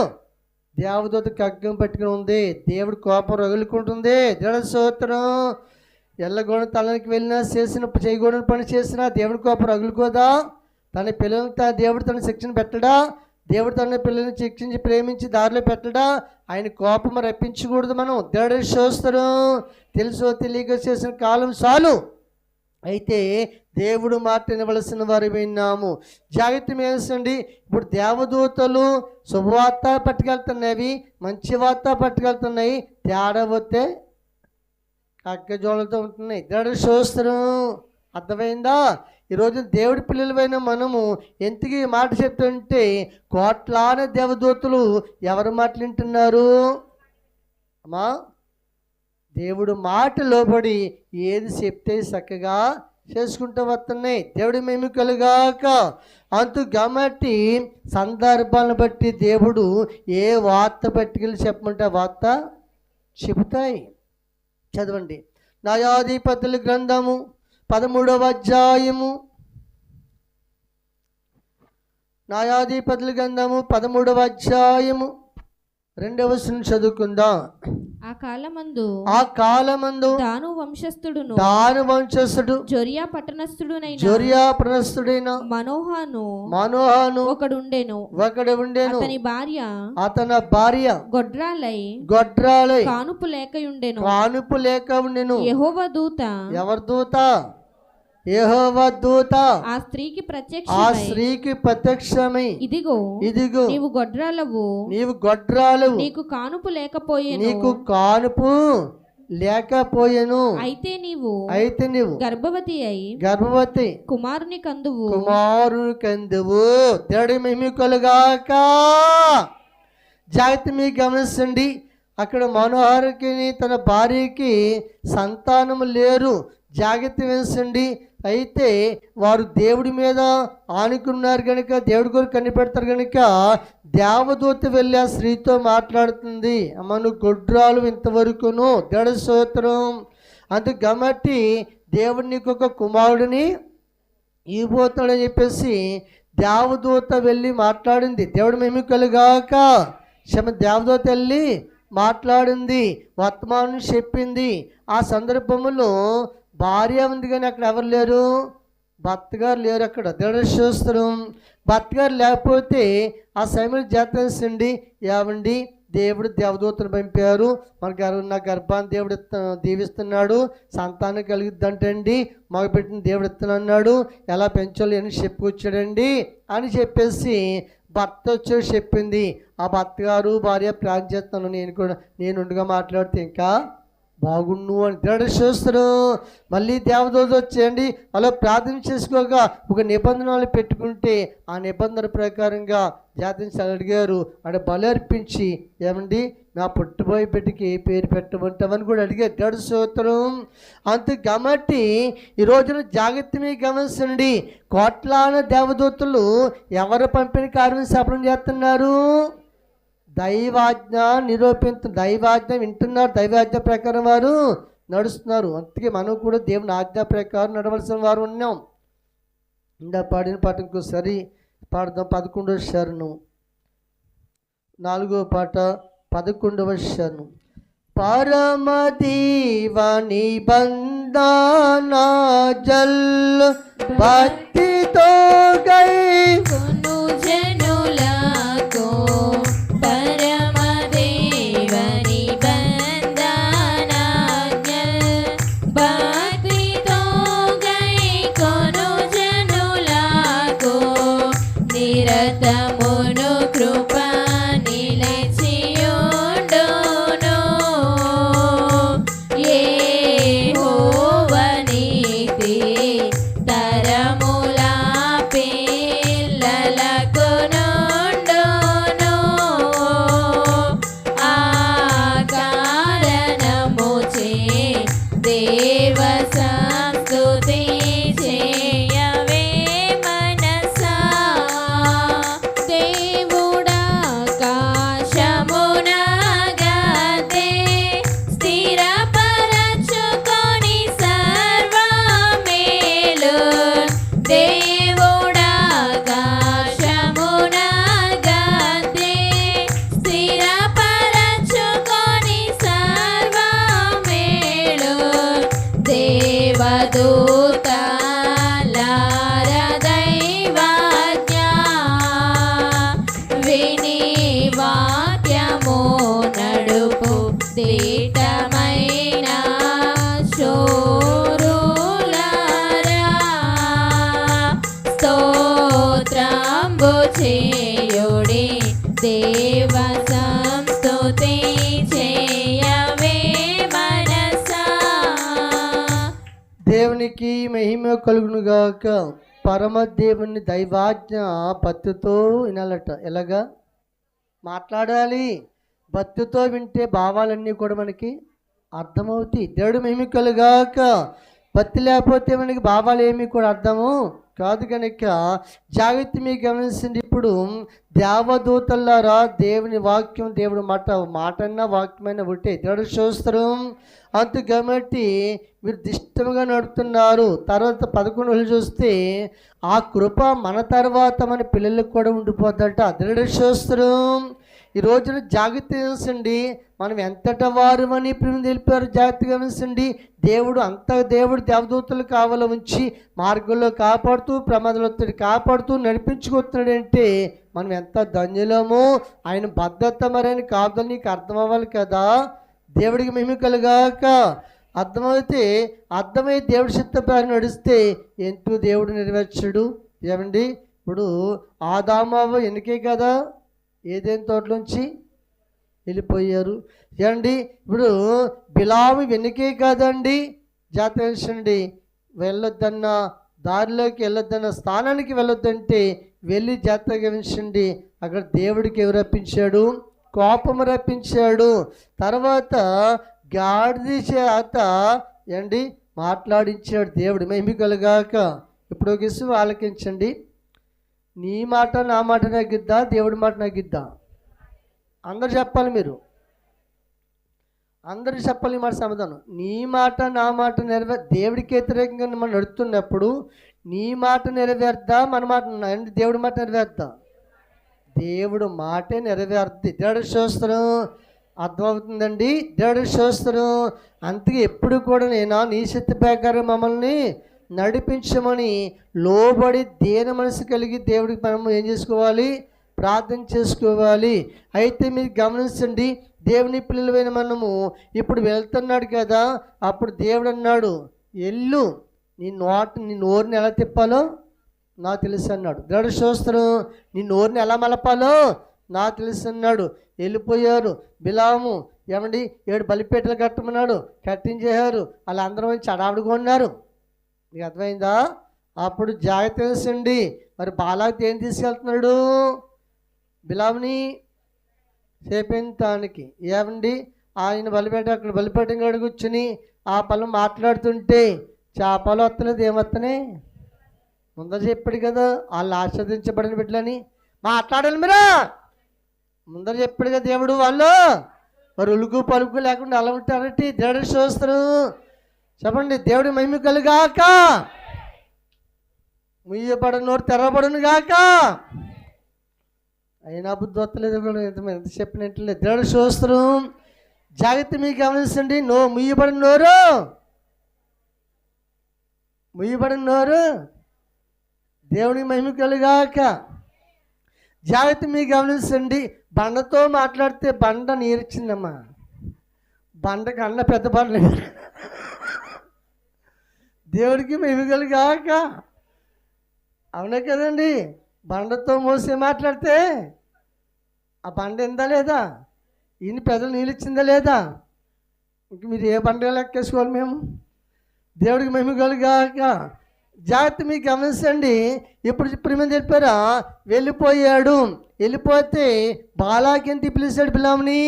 దేవదూత ఖడ్గం పట్టుకుని ఉంది. దేవుడి కోపం రగులుకుంటుంది. దేవుడి స్తోత్రం. ఎల్లగోడ తలనికి వెళ్ళినా చేయకూడని పని చేసినా దేవుడి కోపం రగులుకోదా? తన పిల్లలతో దేవుడు తన శిక్షణ పెట్టడా? దేవుడు తన పిల్లల్ని శిక్షించి ప్రేమించి దారిలో పెట్టడా? ఆయన కోపం రప్పించకూడదు మనం. దేవుడి స్తోత్రం. తెలుసో తెలియక చేసిన కాలం చాలు. అయితే దేవుడు మాట వినవలసిన వారు విన్నాము. జాగ్రత్త వేసండి. ఇప్పుడు దేవదూతలు శుభవార్త పట్టుకెళ్తున్నాయి, మంచి వార్త పట్టుకెళ్తున్నాయి. తేడా వస్తే కగ్గజోళ్ళతో ఉంటున్నాయి. దేవుడి స్తోత్రం. అర్థమైందా? ఈరోజు దేవుడి పిల్లలైన మనము ఎందుకు ఈ మాట చెప్తుంటే కోట్లాది దేవదూతలు ఎవరి మాటలు వింటున్నారు అమ్మా? దేవుడు మాట లోబడి ఏది చెప్తే చక్కగా చేసుకుంటూ వస్తున్నాయి. దేవుడి మేము కలుగాక. కాబట్టి సందర్భాలను బట్టి దేవుడు ఏ వార్త పట్టుకెళ్ళి చెప్పమంటే వార్త చెబుతాయి. చదవండి. న్యాయాధిపతుల గ్రంథము 13వ అధ్యాయము. న్యాయాధిపతుల గ్రంథము 13వ అధ్యాయము 2వ వచనం చదువుకుందాం. ఆ కాలమందు దాను వంశస్థుడు జొరియా పట్టణస్థుడైన మనోహాను ఒకడు ఉండెను. అతని భార్య గొడ్రాలై కానుపు లేక ఉండెను. యెహోవా దూత ఆ స్త్రీకి ప్రత్యక్షమై ఇదిగో నీవు గొడ్రాలవు, నీకు కానుపు లేకపోయెను. అయితే నీవు గర్భవతి కుమారుని కందువు. దేవుడి మహిమ కలుగాక. జాగ్రత్త మీకు గమనించండి. అక్కడ మనోహరికి తన భార్యకి సంతానము లేరు. జాగ్రత్త వేసండి. అయితే వారు దేవుడి మీద ఆనుకున్నారు కనుక దేవుడి కొరకు కనిపెడతారు కనుక దేవదూత వెళ్ళి ఆ స్త్రీతో మాట్లాడుతుంది. అమ్మ నువ్వు గొడ్రాలు ఇంతవరకును. దేవుడి స్తోత్రం. అందుకు కాబట్టి దేవుడు నీకు ఒక కుమారుడిని ఇవ్వబోతాడని చెప్పేసి దేవదూత వెళ్ళి మాట్లాడింది. దేవుడు మేము కలుగాక. దేవదూత వెళ్ళి మాట్లాడింది, వర్తమానం చెప్పింది. ఆ సందర్భంలో భార్య ఉంది కానీ అక్కడ ఎవరు లేరు, భర్త గారు లేరు. అక్కడ దేవుడి స్తోత్రం. భర్త గారు లేకపోతే ఆ సమయంలో జాతరండి ఏమండి దేవుడు దేవదూతను పంపారు, నా గర్భాన్ని దేవుడు దీవిస్తున్నాడు, సంతానం కలిగిద్దంటండి, మగబిడ్డని దేవుడు ఇస్తున్నాడు, ఎలా పెంచాలి అని చెప్పుకొచ్చాడండి అని చెప్పేసి భర్త వచ్చి చెప్పింది. ఆ భర్త గారు భార్య ప్రార్థన చేస్తాను, నేను ఉండగా మాట్లాడితే ఇంకా బాగుండు అని దేవుడు చూస్తారు. మళ్ళీ దేవదూత వచ్చేయండి అలా ప్రార్థన చేసుకోగా ఒక నిబంధనలు పెట్టుకుంటే ఆ నిబంధన ప్రకారంగా జాతిని అడిగారు. అంటే బలి అర్పించి ఏమండి నా పుట్టుబోయే బిడ్డకి ఏ పేరు పెట్టమంటామని కూడా అడిగారు. దేవుడు స్తోత్రం. అంతే కాబట్టి ఈ రోజున జాగ్రత్తగా గమనించండి, కోట్లాన దేవదూతలు ఎవరు పంపిన కార్యం సఫలం చేస్తున్నారు? దైవాజ్ఞ దైవాజ్ఞ వింటున్నారు, దైవాజ్ఞ ప్రకారం వారు నడుస్తున్నారు. అందుకే మనం కూడా దేవుని ఆజ్ఞ ప్రకారం నడవలసిన వారు ఉన్నాం. ఇందా పాడిన పాట ఇంకోసారి పాడదాం. 11వ శరణం, 4వ పాట 11వ శరణం. పరమ దీవని బంధన జల్ భక్తితో గై దేవునికి మహిమ కలుగునుగాక. పరమదేవుని దైవాజ్ఞ భక్తితో వినాలట. ఎలాగా మాట్లాడాలి? భక్తితో వింటే భావాలన్నీ కూడా మనకి అర్థమవుతాయి. దేవుడు మహిమ కలుగాక. భక్తి లేకపోతే మనకి భావాలు ఏమీ కూడా అర్థము కాదు. కనుక జాగ్రత్త మీకు గమనించండి. ఇప్పుడు దేవదూతలారా దేవుని వాక్యం, దేవుడు మాటన్నా వాక్యమైన ఒకటే. దేవుడు చూస్తారు. అంత కాబట్టి మీరు దిష్టంగా నడుపుతున్నారు. తర్వాత 11 చూస్తే ఆ కృప మన తర్వాత మన పిల్లలకు కూడా ఉండిపోద్దట. దేవుడు చూస్తారు. ఈ రోజున జాగ్రత్త గమనించండి. మనం ఎంతట వారు అని ఇప్పుడు తెలిపారు. జాగ్రత్త గమనించండి. దేవుడు దేవదూతలు కావాల ఉంచి మార్గంలో కాపాడుతూ, ప్రమాదంలో కాపాడుతూ నడిపించుకుంటున్నాడంటే మనం ఎంత ధన్యులమో. ఆయన భద్రత మరైన కాదు నీకు అర్థం అవ్వాలి కదా. దేవుడికి మహిమ కలుగాక. అర్థమై దేవుడి చిత్తప్రకారం నడిస్తే ఎంతో దేవుడు నెరవేర్చడు. ఏమండి, ఇప్పుడు ఆదాము ఎన్నికే కదా ఏదైనా తోటలోంచి వెళ్ళిపోయారు. ఏమండి, ఇప్పుడు బిలాము వెనుకే కాదండి జాతకండి వెళ్ళొద్దన్న దారిలోకి వెళ్ళొద్దన్న స్థానానికి వెళ్ళొద్దంటే వెళ్ళి జాతర గమనించండి. అక్కడ దేవుడికి ఎవరు రప్పించాడు? కోపము రప్పించాడు. తర్వాత గాడిద చేత ఏండి మాట్లాడించాడు. దేవుడు మహిమ కలుగాక. ఇప్పుడు ఒక విషయం ఆలకించండి. నీ మాట నా మాట నగ్గిద్దా, దేవుడి మాట నగ్గిద్దా? అందరు చెప్పాలి. మీరు అందరూ చెప్పాలి మాట సమాధానం. నీ మాట నా మాట దేవుడికి వ్యతిరేకంగా మనం నడుస్తున్నప్పుడు నీ మాట నెరవేర్దా, మన మాట దేవుడి మాట నెరవేర్దా? దేవుడు మాటే నెరవేరుద్ది. దేవుడు చూస్తారు. అర్థమవుతుందండి? దేవుడు చూస్తారు. అందుకే ఎప్పుడు కూడా నేను నీ శక్తి ప్రకారం మమ్మల్ని నడిపించమని లోబడి దేని మనసు కలిగి దేవుడికి మనం ఏం చేసుకోవాలి? ప్రార్థన చేసుకోవాలి. అయితే మీరు గమనించండి, దేవుని పిల్లలైన మనము ఇప్పుడు వెళ్తున్నాడు కదా, అప్పుడు దేవుడు అన్నాడు, వెళ్ళు, నీ నోరుని ఎలా తిప్పాలో నాకు తెలుసు అన్నాడు. దేవుడు స్తోత్రం. నీ నోరుని ఎలా మలపాలో నాకు తెలుసు అన్నాడు. వెళ్ళిపోయారు. బిలాము ఏమండి 7 బలిపీటలు కట్టమన్నాడు, కట్టించేశారు. వాళ్ళందరూ వచ్చి అడావిడిగా ఉన్నారు. మీకు అర్థమైందా? అప్పుడు జాగ్రత్త తెలుసండి. మరి బాలాకి ఏం తీసుకెళ్తున్నాడు? బిలాముని చేపించడానికి. ఏమండి ఆయన బలిపేట అక్కడ బలిపేట కాడ కూర్చుని ఆ పలు మాట్లాడుతుంటే చేపలు వస్తలేదు, ఏమొస్తున్నాయి? ముందర చెప్పాడు కదా వాళ్ళు ఆస్వాదించబడిన బిడ్డలని. మాట్లాడాలి మీరా, ముందర చెప్పాడు కదా దేవుడు. వాళ్ళు మరి ఉలుకు పలుకు లేకుండా అలా ఉంటారంటే దేవుడు చూస్తారు. చెప్పండి, దేవుడి మహిమ కలుగాక. ముయ్యబడిన నోరు తెరవబడును గాక. అయినా బుద్ధి వస్తలేదు కూడా, ఎంత చెప్పినట్లేదు. దేవుడు చూస్తారు. జాగ్రత్త మీకు గమనించండి. ముయ్యబడిన నోరు దేవుని మహిమ కలుగాక. జాగ్రత్త మీకు గమనించండి. బండతో మాట్లాడితే బండ నీరిచ్చిందమ్మా. బండకు అన్న పెద్ద బండ దేవుడికి మహిమ కలుగాక. అవునా కదండి? బండతో మోసి మాట్లాడితే ఆ బండ ఎందా లేదా? ఈయన పెద్దలు నీళ్ళు ఇచ్చిందా లేదా? ఇంక మీరు ఏ బండ లెక్కేసుకోవాలి మేము? దేవుడికి మహిమ కలుగాక. జాగ్రత్త మీకు గమనించండి. ఇప్పుడు ఏమని చెప్పారా? వెళ్ళిపోయాడు. వెళ్ళిపోతే బాలాకింటి పిలిచాడు బిలాముని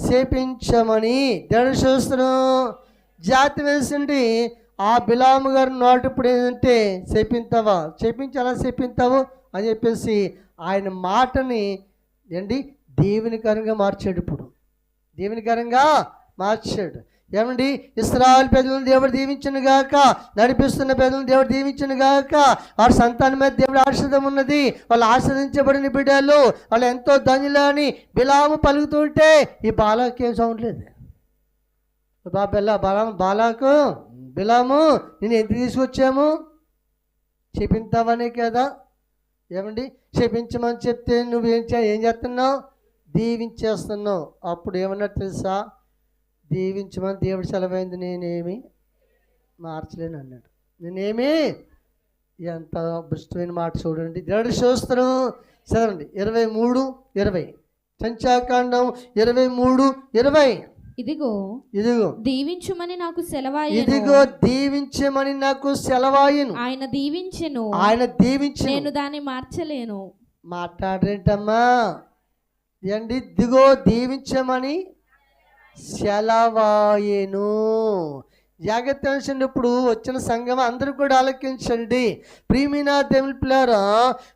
శపించమని. దేవుడు చూస్తున్నాం. జాగ్రత్త వేసండి. ఆ బిలాము గారు నోటు ఇప్పుడు ఏంటంటే శపించావా, ఎలా శపించావు అని చెప్పేసి ఆయన మాటని దీవెనకరంగా మార్చాడు. ఇప్పుడు దీవెనకరంగా మార్చాడు. ఏమండి, ఇశ్రాయేలు ప్రజలను దేవుడు దీవించును గాక, నడిపిస్తున్న ప్రజలను దేవుడు దీవించును గాక. వారి సంతానం మీద దేవుడు ఆశీర్వాదం ఉన్నది. వాళ్ళు ఆశీర్వదించబడిన బిడ్డలు, వాళ్ళు ఎంతో ధన్యులని బిలాము పలుకుతుంటే ఈ బాలాకి ఏం సౌండ్ లేదు. బాలాకు బిలాము నేను ఎందుకు తీసుకొచ్చాము? చెప్పింతావనే కదా. ఏమండి, చెప్పించమని చెప్తే నువ్వేం చేస్తున్నావు? దీవించేస్తున్నావు. అప్పుడు ఏమన్నా తెలుసా? దీవించమని దేవుడు సెలవైంది, నేనేమి మార్చలేను అన్నాడు. నేనేమి, ఎంత భ్రష్టమైన మాట చూడండి. దేవుడు చూస్తున్నాం. చదవండి 23:20 సంఖ్యాకాండం 23:20. ఇదిగో దీవించుమని నాకు సెలవాయెను. ఆయన దీవించెను, నేను దాన్ని మార్చలేను. మాట్లాడరేంటమ్మా? ఇదిగో దీవించమని సెలవాయెను. జాగ్రత్త వహించండి. ఇప్పుడు వచ్చిన సంఘం అందరూ కూడా ఆలకించండి. ప్రియమైన దేవుని పిల్లారా,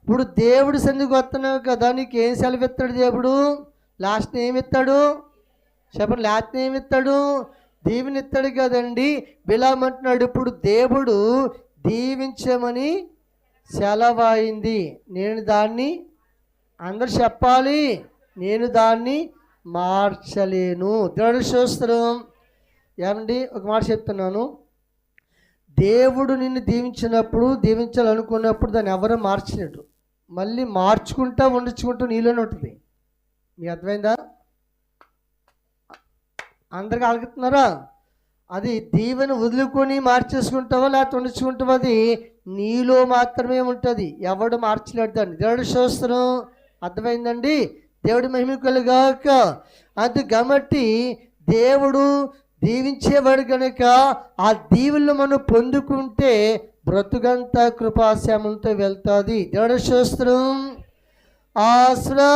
ఇప్పుడు దేవుడు సన్నిధికి వస్తున్నావు కదా, నీకు ఏం సెలవు ఇస్తాడు దేవుడు? లాస్ట్ ఏమిస్తాడు చెప్పండి? లాస్ట్ ఏమిస్తాడు? దీవెని ఇస్తాడు కదండి. బిలామంటున్నాడు, ఇప్పుడు దేవుడు దీవించమని సెలవాయింది, నేను దాన్ని అందరు చెప్పాలి, నేను దాన్ని మార్చలేను. దేవుడు స్తోత్రం. ఏమండి, ఒక మాట చెప్తున్నాను. దేవుడు నిన్ను దీవించాలనుకున్నప్పుడు దాన్ని ఎవరూ మార్చలేడు. మళ్ళీ మార్చుకుంటా ఉంచుకుంటూ నీలోనే ఉంటుంది. మీకు అర్థమైందా? అందరికి ఆలకిస్తున్నారా? అది దీవెని వదులుకొని మార్చేసుకుంటావా లేకపోతే ఉంచుకుంటావా? అది నీలో మాత్రమే ఉంటుంది, ఎవడు మార్చలేడు దాన్ని. దేవుడు స్తోత్రం. అర్థమైందండి? దేవుడి మహిమ కలుగాక. అది కాబట్టి దేవుడు దీవించేవాడు కనుక ఆ దీవులను మనం పొందుకుంటే బ్రతుకంతా కృపాశ్యామంతో వెళ్తుంది. దేవుడి స్తోత్రం.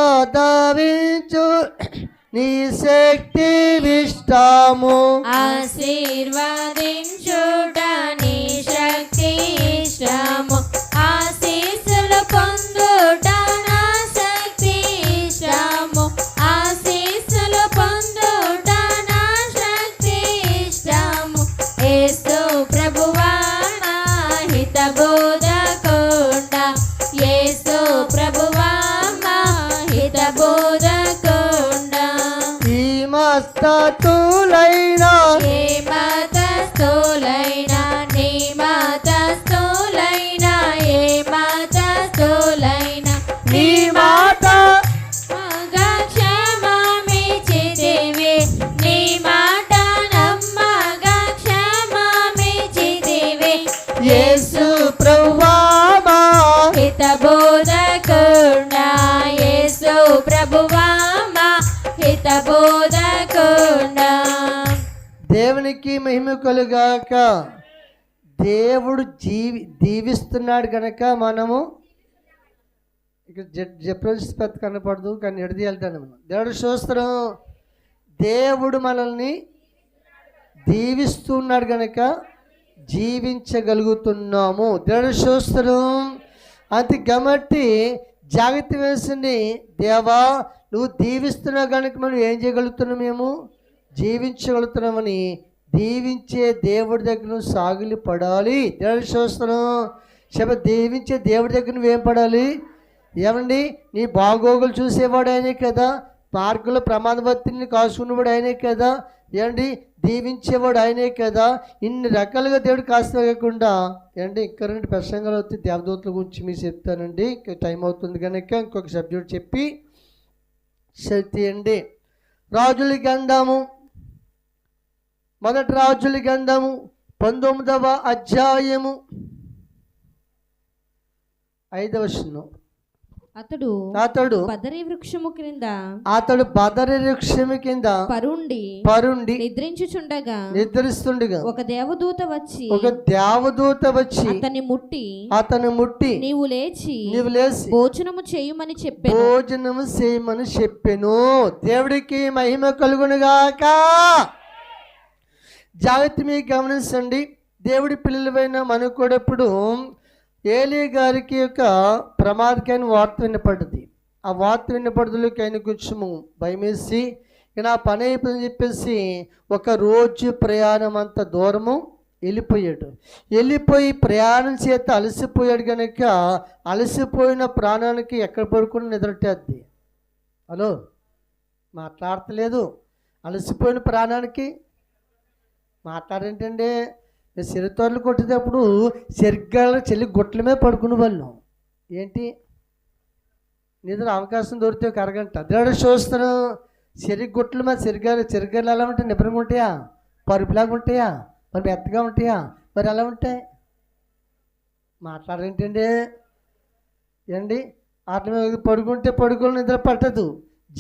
ఆశ్రదావించు నీ శక్తి విష్టము, ఆశీర్వదించుట నీ శక్తి ఇష్టము, ఆశీస్సులు పొందుట నా శక్తి ఇష్టము, ఆశీస్సులు పొందుట నా శక్తి ఇష్టము. యేసు ప్రభువా నా హిత బోధకుండ, యేసు ప్రభువా నా హిత బోధకుండ. ఈ మస్తతులైనా నీ మతస్థులైనా ఏ మతస్థులైనా నీ మాట దేవునికి మహిమ కలుగాక. దేవుడు దీవిస్తున్నాడు కనుక మనము ఇక జప్రస్పత్ కనపడదు కానీ ఎడది వెళ్తాను మనం. దేవుడు స్తోత్రం. దేవుడు మనల్ని దీవిస్తున్నాడు కనుక జీవించగలుగుతున్నాము. దేవుడు స్తోత్రం. అంతే కాబట్టి జాగ్రత్త వేసింది. దేవా నువ్వు దీవిస్తున్నావు కనుక మనం ఏం చేయగలుగుతున్నాం, మేము జీవించగలుగుతున్నామని దీవించే దేవుడి దగ్గర నువ్వు సాగిలి పడాలి. దేవుడు స్తోత్రం. దీవించే దేవుడి దగ్గర నువ్వేం పడాలి? ఏమండి, నీ బాగోగులు చూసేవాడు ఆయనే కదా, మార్గంలో ప్రమాదవత్తిని కాసుకున్నవాడు ఆయనే కదా, ఏమండి దీవించేవాడు ఆయనే కదా. ఇన్ని రకాలుగా దేవుడు కాకుండా ఏమండి ఇంకా 2 ప్రసంగాలు వచ్చి దేవదూతల గురించి మీకు చెప్తానండి. టైం అవుతుంది కనుక ఇంకొక సబ్జెక్ట్ చెప్పి శక్తి అండి. రాజుల గ్రంథము, మొదటి రాజుల గ్రంథము 19వ అధ్యాయము 5వ వచనం. అతడు బదరీ వృక్షము కింద పరుండి నిద్రిస్తుండగా ఒక దేవదూత వచ్చి అతని ముట్టి నీవు లేచి భోజనము చేయమని చెప్పెను. దేవుడికి మహిమ కలుగునుగాక. జాగ్రత్త మీకు గమనించండి. దేవుడి పిల్లలైన మనకు కూడా ఇప్పుడు ఏలీ గారికి యొక్క ప్రమాదకైన వార్త వినపడ్డది. ఆ వార్త వినపడదులకి ఆయన కొంచెము భయమేసి నా పని అయిపోయిందని చెప్పేసి ఒక రోజు ప్రయాణం అంత దూరము వెళ్ళిపోయి ప్రయాణం చేత అలసిపోయాడు కనుక అలసిపోయిన ప్రాణానికి ఎక్కడ పడుకుని నిద్రట్టేద్ది. హలో, మాట్లాడతలేదు. అలసిపోయిన ప్రాణానికి మాట్లాడేంటండి? సిరితోరలు కొట్టేటప్పుడు సరిగ్గా చెల్లి గుట్ల మీద పడుకునే వాళ్ళు. ఏంటి నిద్ర అవకాశం దొరికితే ఒక అరగంట దేవుడు చూస్తాను. గుట్ల మీద చెరిగాలు ఎలా ఉంటాయి? నిబ్రంగా ఉంటాయా? పరుపులాగా ఉంటాయా? మరి మెత్తగా ఉంటాయా? మరి ఎలా ఉంటాయి? మాట్లాడేంటండి? ఏంటి వాటి మీద పడుకుని నిద్ర పట్టదు.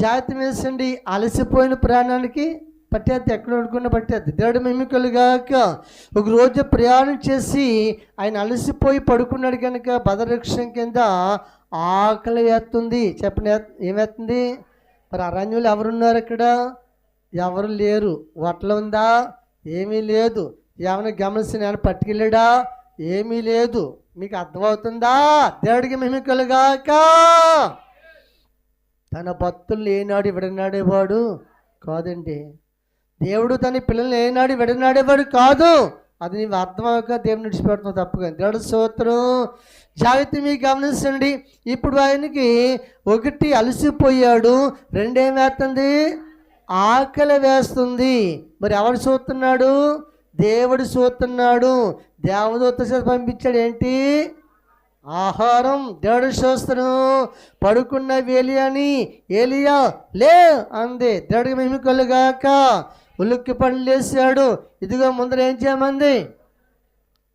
జాగ్రత్త వేసండి. అలసిపోయిన ప్రాణానికి పట్టేద్ది, ఎక్కడ వండుకున్న పట్టేద్ది. దేవుడు మహిమకలుగాక. ఒక రోజు ప్రయాణం చేసి ఆయన అలసిపోయి పడుకున్నాడు కనుక బదవృక్షం కింద ఆకలి వేస్తుంది. చెప్పండి, ఏమేస్తుంది? మరి అరణ్యులు ఎవరున్నారు అక్కడ? ఎవరు లేరు. వట్ల ఉందా? ఏమీ లేదు. ఏమైనా గమనించి నేను పట్టుకెళ్ళాడా? ఏమీ లేదు. మీకు అర్థమవుతుందా? దేవుడికి మహిమకలుగాక. తన భక్తులు ఏనాడు విడనాడేవాడు కాదండి. దేవుడు తన పిల్లల్ని ఏనాడు విడనాడేవాడు కాదు. అది నీవు అర్థమవక దేవుని విడిచిపెడుతున్నావు తప్పుగా. దేవుడు స్తోత్రం. జాగ్రత్త మీకు గమనించండి. ఇప్పుడు ఆయనకి ఒకటి అలసిపోయాడు, రెండేం వేస్తుంది? ఆకలి వేస్తుంది. మరి ఎవడు చూస్తున్నాడు? దేవుడు చూస్తున్నాడు. దేవదూత చేత పంపించాడు. ఏంటి? ఆహారం. దేవుడు చూస్తున్నాడు. పడుకున్న ఏలియా లే అంది. దేవుడికి మహిమ కలుగాక. ఉలిక్కి పనులు లేసాడు. ఇదిగో ముందర ఏం చేయమంది?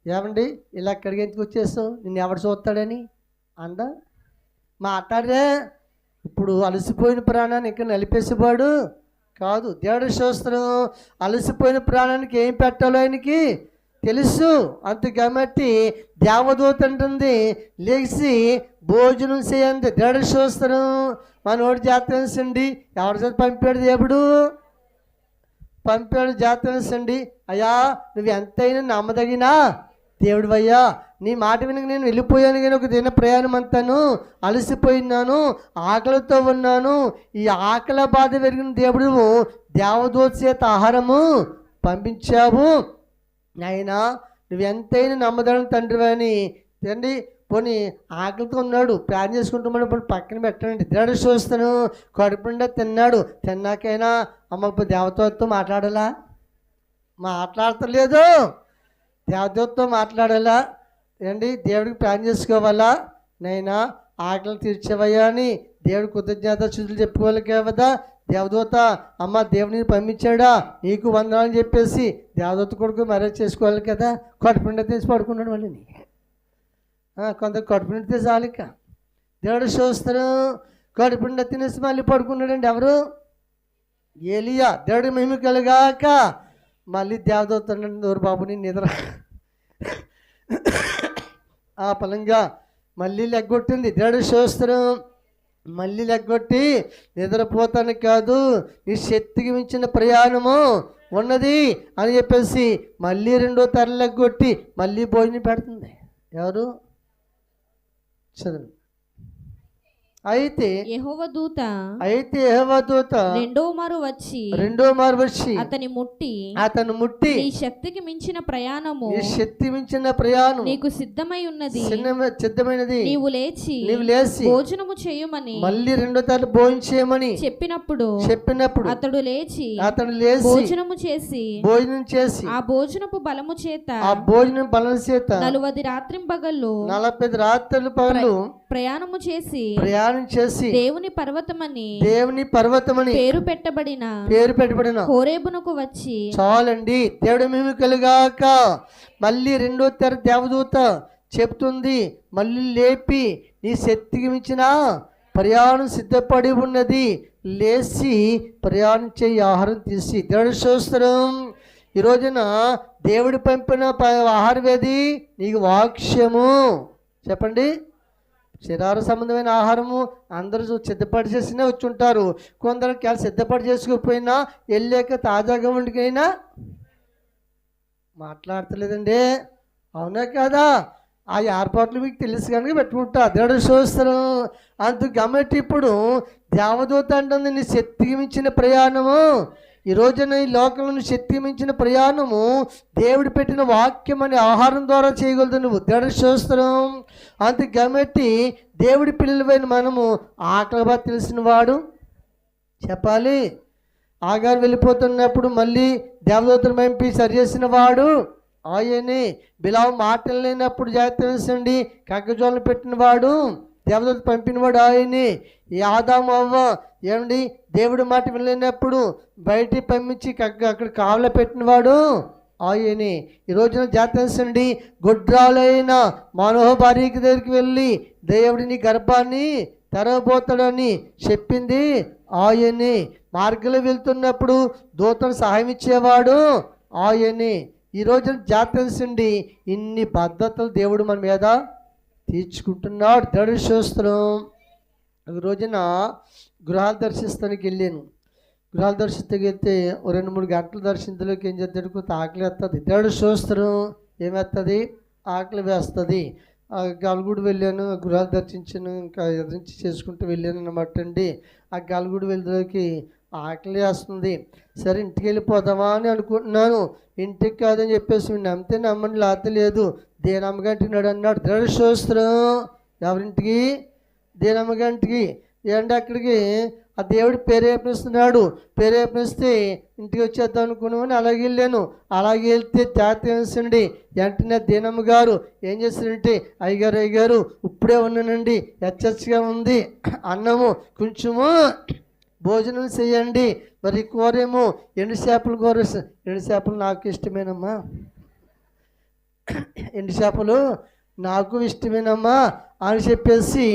ఏమండి ఇలా ఎక్కడికి ఎందుకు వచ్చేస్తావు? నిన్ను ఎవడు చూస్తాడని అందా? మాట్లాడరే. ఇప్పుడు అలసిపోయిన ప్రాణాన్ని ఇంకా నలిపేసేవాడు కాదు. దేవుడు చూస్తాడు. అలసిపోయిన ప్రాణానికి ఏం పెట్టాలో ఆయనకి తెలుసు. అంత కాబట్టి దేవదూత అంటుంది లేచి భోజనం చేయండి. దేవుడు చూస్తాడు. మనోడు జాతరండి. ఎవరి చేత పంపాడు? దేవుడు పంపాడు. జాతరండి. అయ్యా నువ్వు ఎంతైనా నమ్మదగినా దేవుడు అయ్యా, నీ మాట వినక నేను వెళ్ళిపోయాను కానీ ఒక దిన ప్రయాణం అంతాను అలసిపోయినాను, ఆకలితో ఉన్నాను. ఈ ఆకలి బాధ పెరిగిన దేవుడు దేవదూత చేత ఆహారము పంపించావు. నాయనా నువ్వు ఎంతైనా నమ్మదగిన తండ్రి అని. తండ్రి పోనీ ఆకలితో ఉన్నాడు, ప్లాన్ చేసుకుంటున్నాడు, పోనీ పక్కన పెట్టండి. దేవుడు చూస్తాను. కడుపుండా తిన్నాడు. తిన్నాకైనా అమ్మ దేవదూతతో మాట్లాడాలా? మాట్లాడతలేదు. దేవదూతతో మాట్లాడాలా? ఏంటి దేవుడికి ప్లాన్ చేసుకోవాలా? నైనా ఆకలి తీర్చేవయ్యా అని దేవుడు కృతజ్ఞత స్థుతులు చెప్పుకోవాలి కదా. దేవదూత అమ్మ దేవుడిని పంపించాడా నీకు వందనాలు చెప్పేసి దేవదూత కొడుకు మ్యారేజ్ చేసుకోవాలి కదా. కడుపుండా తీసి పడుకున్నాడు. మళ్ళీ కొంత కడుపుండా తీసి చాలిక దేవుడు చూస్తాను. కడుపుండా తినేసి మళ్ళీ పడుకున్నాడండి. ఎవరు? ఏలియా. దేవుడి మహిమ కలుగాక. మళ్ళీ దేవదూత దూరు బాబుని నిద్ర ఆ ఫలంగా మళ్ళీ లెగ్గొట్టింది. దేవుడు స్తోత్రం. మళ్ళీ లెగ్గొట్టి నిద్రపోతాను కాదు, నీ శక్తికి మించిన ప్రయాణము ఉన్నది అని చెప్పేసి మళ్ళీ రెండో తర లెగ్గొట్టి మళ్ళీ భోజనం పెడుతుంది. ఎవరు చదువు. అయితే యెహోవా దూత రెండో మారు వచ్చి అతను ముట్టి నీ శక్తికి మించిన ప్రయాణము నీకు సిద్ధమైనది, నీవు లేచి భోజనము చేయమని మళ్ళీ రెండో తర భోజనం చేయమని చెప్పినప్పుడు అతడు లేచి భోజనం చేసి ఆ భోజనపు బలము చేత 40 రాత్రింపగళ్ళు ప్రయాణం చేసి దేవుని పర్వతమని పేరు పెట్టబడిన హోరేబునకు వచ్చి. చాలండి. దేవుడు మేము కలుగాక. మళ్ళీ రెండో తెర దేవదూత చెప్తుంది, మళ్ళీ లేపి నీ శక్తికి మించిన ప్రయాణం సిద్ధపడి ఉన్నది, లేచి ప్రయాణం చేయి, ఆహారం తీసి. దేవుడు స్తోత్రం. ఈ రోజున దేవుడు పంపిన ఆహారం ఏది? నీకు వాక్యము. చెప్పండి. శరీర సంబంధమైన ఆహారము అందరూ సిద్ధపాటు చేసినా వచ్చి ఉంటారు. కొందరు సిద్ధపాటు చేసుకోకపోయినా వెళ్ళాక తాజాగా వండుకైనా మాట్లాడతలేదండి. అవునా కదా? ఆ ఏర్పాట్లు మీకు తెలుసు కనుక పెట్టుకుంటా. దేవుడు స్తోత్రం. అందుకు కాబట్టి ఇప్పుడు దేవదూత అంటుంది, నీ శక్తికి మించిన ప్రయాణము. ఈ రోజున ఈ లోకంలో శక్తికి మించిన ప్రయాణము దేవుడు పెట్టిన వాక్యం అనే ఆహారం ద్వారా చేయగలదు నువ్వు. దేవుడు స్తోత్రం. అందుకు కాబట్టి దేవుడి పిల్లలపైన మనము ఆకలి బాగా తెలిసిన వాడు చెప్పాలి. ఆగారు వెళ్ళిపోతున్నప్పుడు మళ్ళీ దేవదూతను పంపి సరి చేసిన వాడు ఆయనే. బిలావు మాటలు లేనప్పుడు జాగ్రత్త వేసండి కక్కజోలను పెట్టినవాడు దేవదూత పంపినవాడు ఆయనే. ఈ ఆదాము అవ్వ ఏమండి దేవుడి మాట వెళ్ళినప్పుడు బయటికి పంపించి అక్కడ కావల పెట్టినవాడు ఆయనే. ఈ రోజున జాతేసండి గొడ్రాలైన మనోహభార్యకి దగ్గరికి వెళ్ళి దేవుడిని గర్భాన్ని తెరవబోతాడని చెప్పింది ఆయనే. మార్గంలో వెళ్తున్నప్పుడు దూతను సహాయం ఇచ్చేవాడు ఆయనే. ఈ రోజున జాతేసండి ఇన్ని భద్రతలు దేవుడు మన మీద తీర్చుకుంటున్నాడు. దేవుడు స్తోత్రం. ఈ రోజున గృహాలు దర్శిస్తానికి వెళ్ళాను. గృహాలు దర్శిస్తానికి వెళ్తే 2-3 గంటలు దర్శించలోకి ఏం చేస్తాడు, కొంత ఆకలి వేస్తుంది. దేవుడు స్తోత్రం. ఏమేస్తుంది? ఆకలి వేస్తుంది. గల్గుడు వెళ్ళాను, గృహాలు దర్శించాను, ఇంకా ఎదురించి చేసుకుంటూ వెళ్ళాను అన్నమాట అండి. ఆ గల్గుడు వెళ్ళలోకి ఆకలి వేస్తుంది. సరే ఇంటికి వెళ్ళిపోదామా అని అనుకుంటున్నాను. ఇంటికి కాదని చెప్పేసి నమ్మితే నమ్మని లేదు. దేనమ్మగంటినాడు అన్నాడు. దేవుడు స్తోత్రం. ఎవరింటికి? దేనమ్మగంటికి. ఏంటి అక్కడికి ఆ దేవుడు ప్రేరేపణిస్తున్నాడు. ప్రేరేపణిస్తే ఇంటికి వచ్చేద్దాం అనుకున్నామని అలాగే వెళ్ళాను. అలాగే వెళ్తే జాతీయండి వెంటనే దీనమ్మ గారు ఏం చేస్తారంటే, అయ్యగారు ఇప్పుడే ఉన్నానండి, హెచ్చరికగా ఉంది, అన్నము కొంచెము భోజనం చేయండి, మరి కూరేమో ఎండు చేపలు కూర. ఎండు చేపలు నాకు ఇష్టమేనమ్మా, ఎండు చేపలు నాకు ఇష్టమేనమ్మా అని చెప్పేసి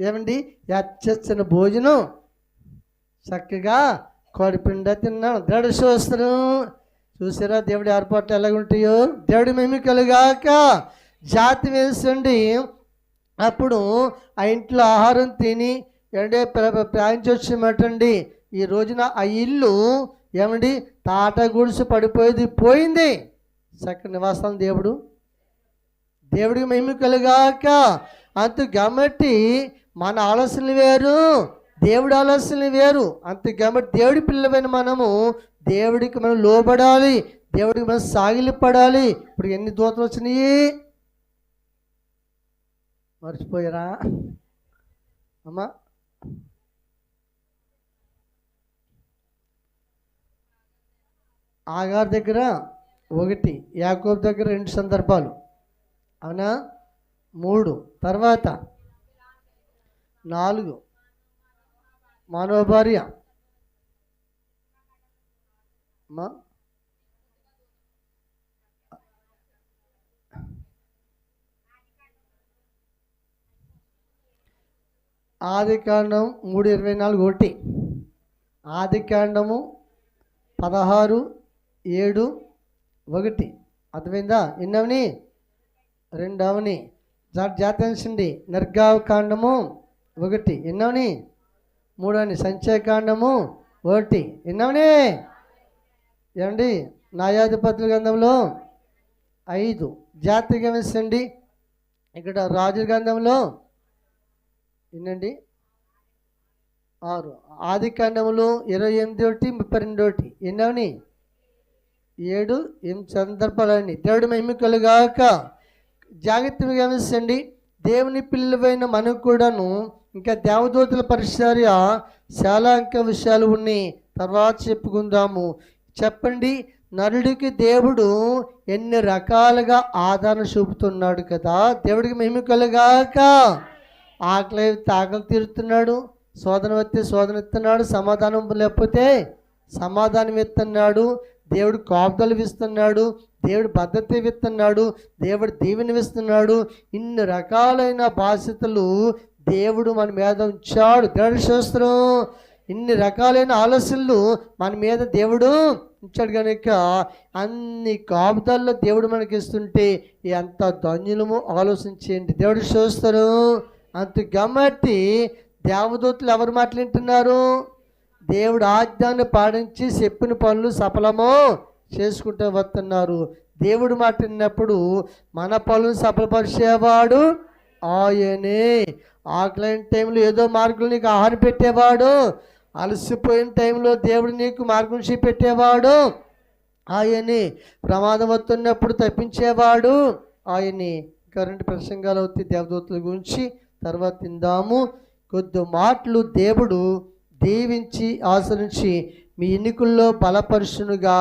ఏమండి హెచ్చరిన భోజనం చక్కగా కోడిపిండ తిన్నాను. దేవుడు స్తోత్రం. చూసారా దేవుడి ఏర్పాట్లు ఎలాగుంటాయో. దేవుడి మేము కలుగాక జాతి వేసండి. అప్పుడు ఆ ఇంట్లో ఆహారం తిని ఏంటంటే ప్రయాణించి వచ్చామటండి. ఈ రోజున ఆ ఇల్లు ఏమండి తాట గుడిసి పోయింది. చక్కని నివాసం దేవుడికి మేము కలుగాక. అంత కాబట్టి మన ఆలోచనలు వేరు, దేవుడి ఆలోచనలు వేరు. అంతే కాబట్టి దేవుడి పిల్లలైన మనము దేవుడికి మనం లోబడాలి, దేవుడికి మనం సాగిలిపడాలి. ఇప్పుడు ఎన్ని దూతలు వచ్చినాయి మర్చిపోయారా అమ్మా? ఆగార్ దగ్గర 1, యాకోబు దగ్గర 2 సందర్భాలు, అవునా? 3, తర్వాత 4 మనోభార్య. ఆదికాండం 3:24 1, ఆదికాండము 16:7, 1. అర్థమైందా? ఎన్నవని? 2 అవని. జాతండి నిర్గావకాండము 1. ఎన్నవని? 3 అని. సంఖ్యాకాండము 1. ఎన్నవని? ఏమండి? న్యాయాధిపతుల గ్రంథంలో 5. జాతి గమనించండి. ఇక్కడ రాజుల గ్రంథంలో ఎన్నండి? 6. ఆది కాండములు 28, 32. ఎన్నవని? 7. సందర్భాలండి. దేవుడు మహిమ కలుగాక. జాగ్రత్తగా గమనించండి. దేవుని పిల్లలైన మనకు కూడాను ఇంకా దేవదూతల పరిచర్య చాలా ఇంకా విషయాలు ఉన్నాయి, తర్వాత చెప్పుకుందాము. చెప్పండి, నరుడికి దేవుడు ఎన్ని రకాలుగా ఆదరణ చూపుతున్నాడు కదా. దేవుడికి మహిమ కలుగాక. ఆకలి తీరుతున్నాడు, శోధన వస్తే శోధన ఇస్తున్నాడు, సమాధానం లేకపోతే సమాధానం ఇస్తున్నాడు, దేవుడు కాపుదలు ఇస్తున్నాడు, దేవుడు భద్రత ఇస్తున్నాడు, దేవుడు దీవెన ఇస్తున్నాడు. ఇన్ని రకాలైన బాధ్యతలు దేవుడు మన మీద ఉంచాడు. దేవుడి శాస్త్రం ఇన్ని రకాలైన ఆలోచనలు మన మీద దేవుడు ఉంచాడు కనుక అన్ని కాపుదల్లో దేవుడు మనకి ఇస్తుంటే ఎంత ధన్యులము ఆలోచించేయండి. దేవుడు చూస్తారు. అంత గమ్మట్టి దేవదూతలు ఎవరు మాట్లాడుతున్నారు? దేవుడు ఆజ్ఞాన్ని పాటించి చెప్పిన పనులు సఫలమో చేసుకుంటూ వస్తున్నారు. దేవుడు మాట్లాడినప్పుడు మన పనులు సఫలపరిచేవాడు ఆయనే. ఆకలైన టైంలో ఏదో మార్గంలో నీకు ఆహారం పెట్టేవాడు, అలసిపోయిన టైంలో దేవుడు నీకు మార్గం చూపెట్టేవాడు ఆయనే. ప్రమాదం వస్తున్నప్పుడు తప్పించేవాడు ఆయనే. కరెంట్ ప్రసంగాలు అవుతాయి దేవదూతల గురించి, తర్వాత తిందాము. కొద్ది మాటలు దేవుడు దీవించి ఆచరించి మీ ఎన్నికల్లో బలపరుచునుగా.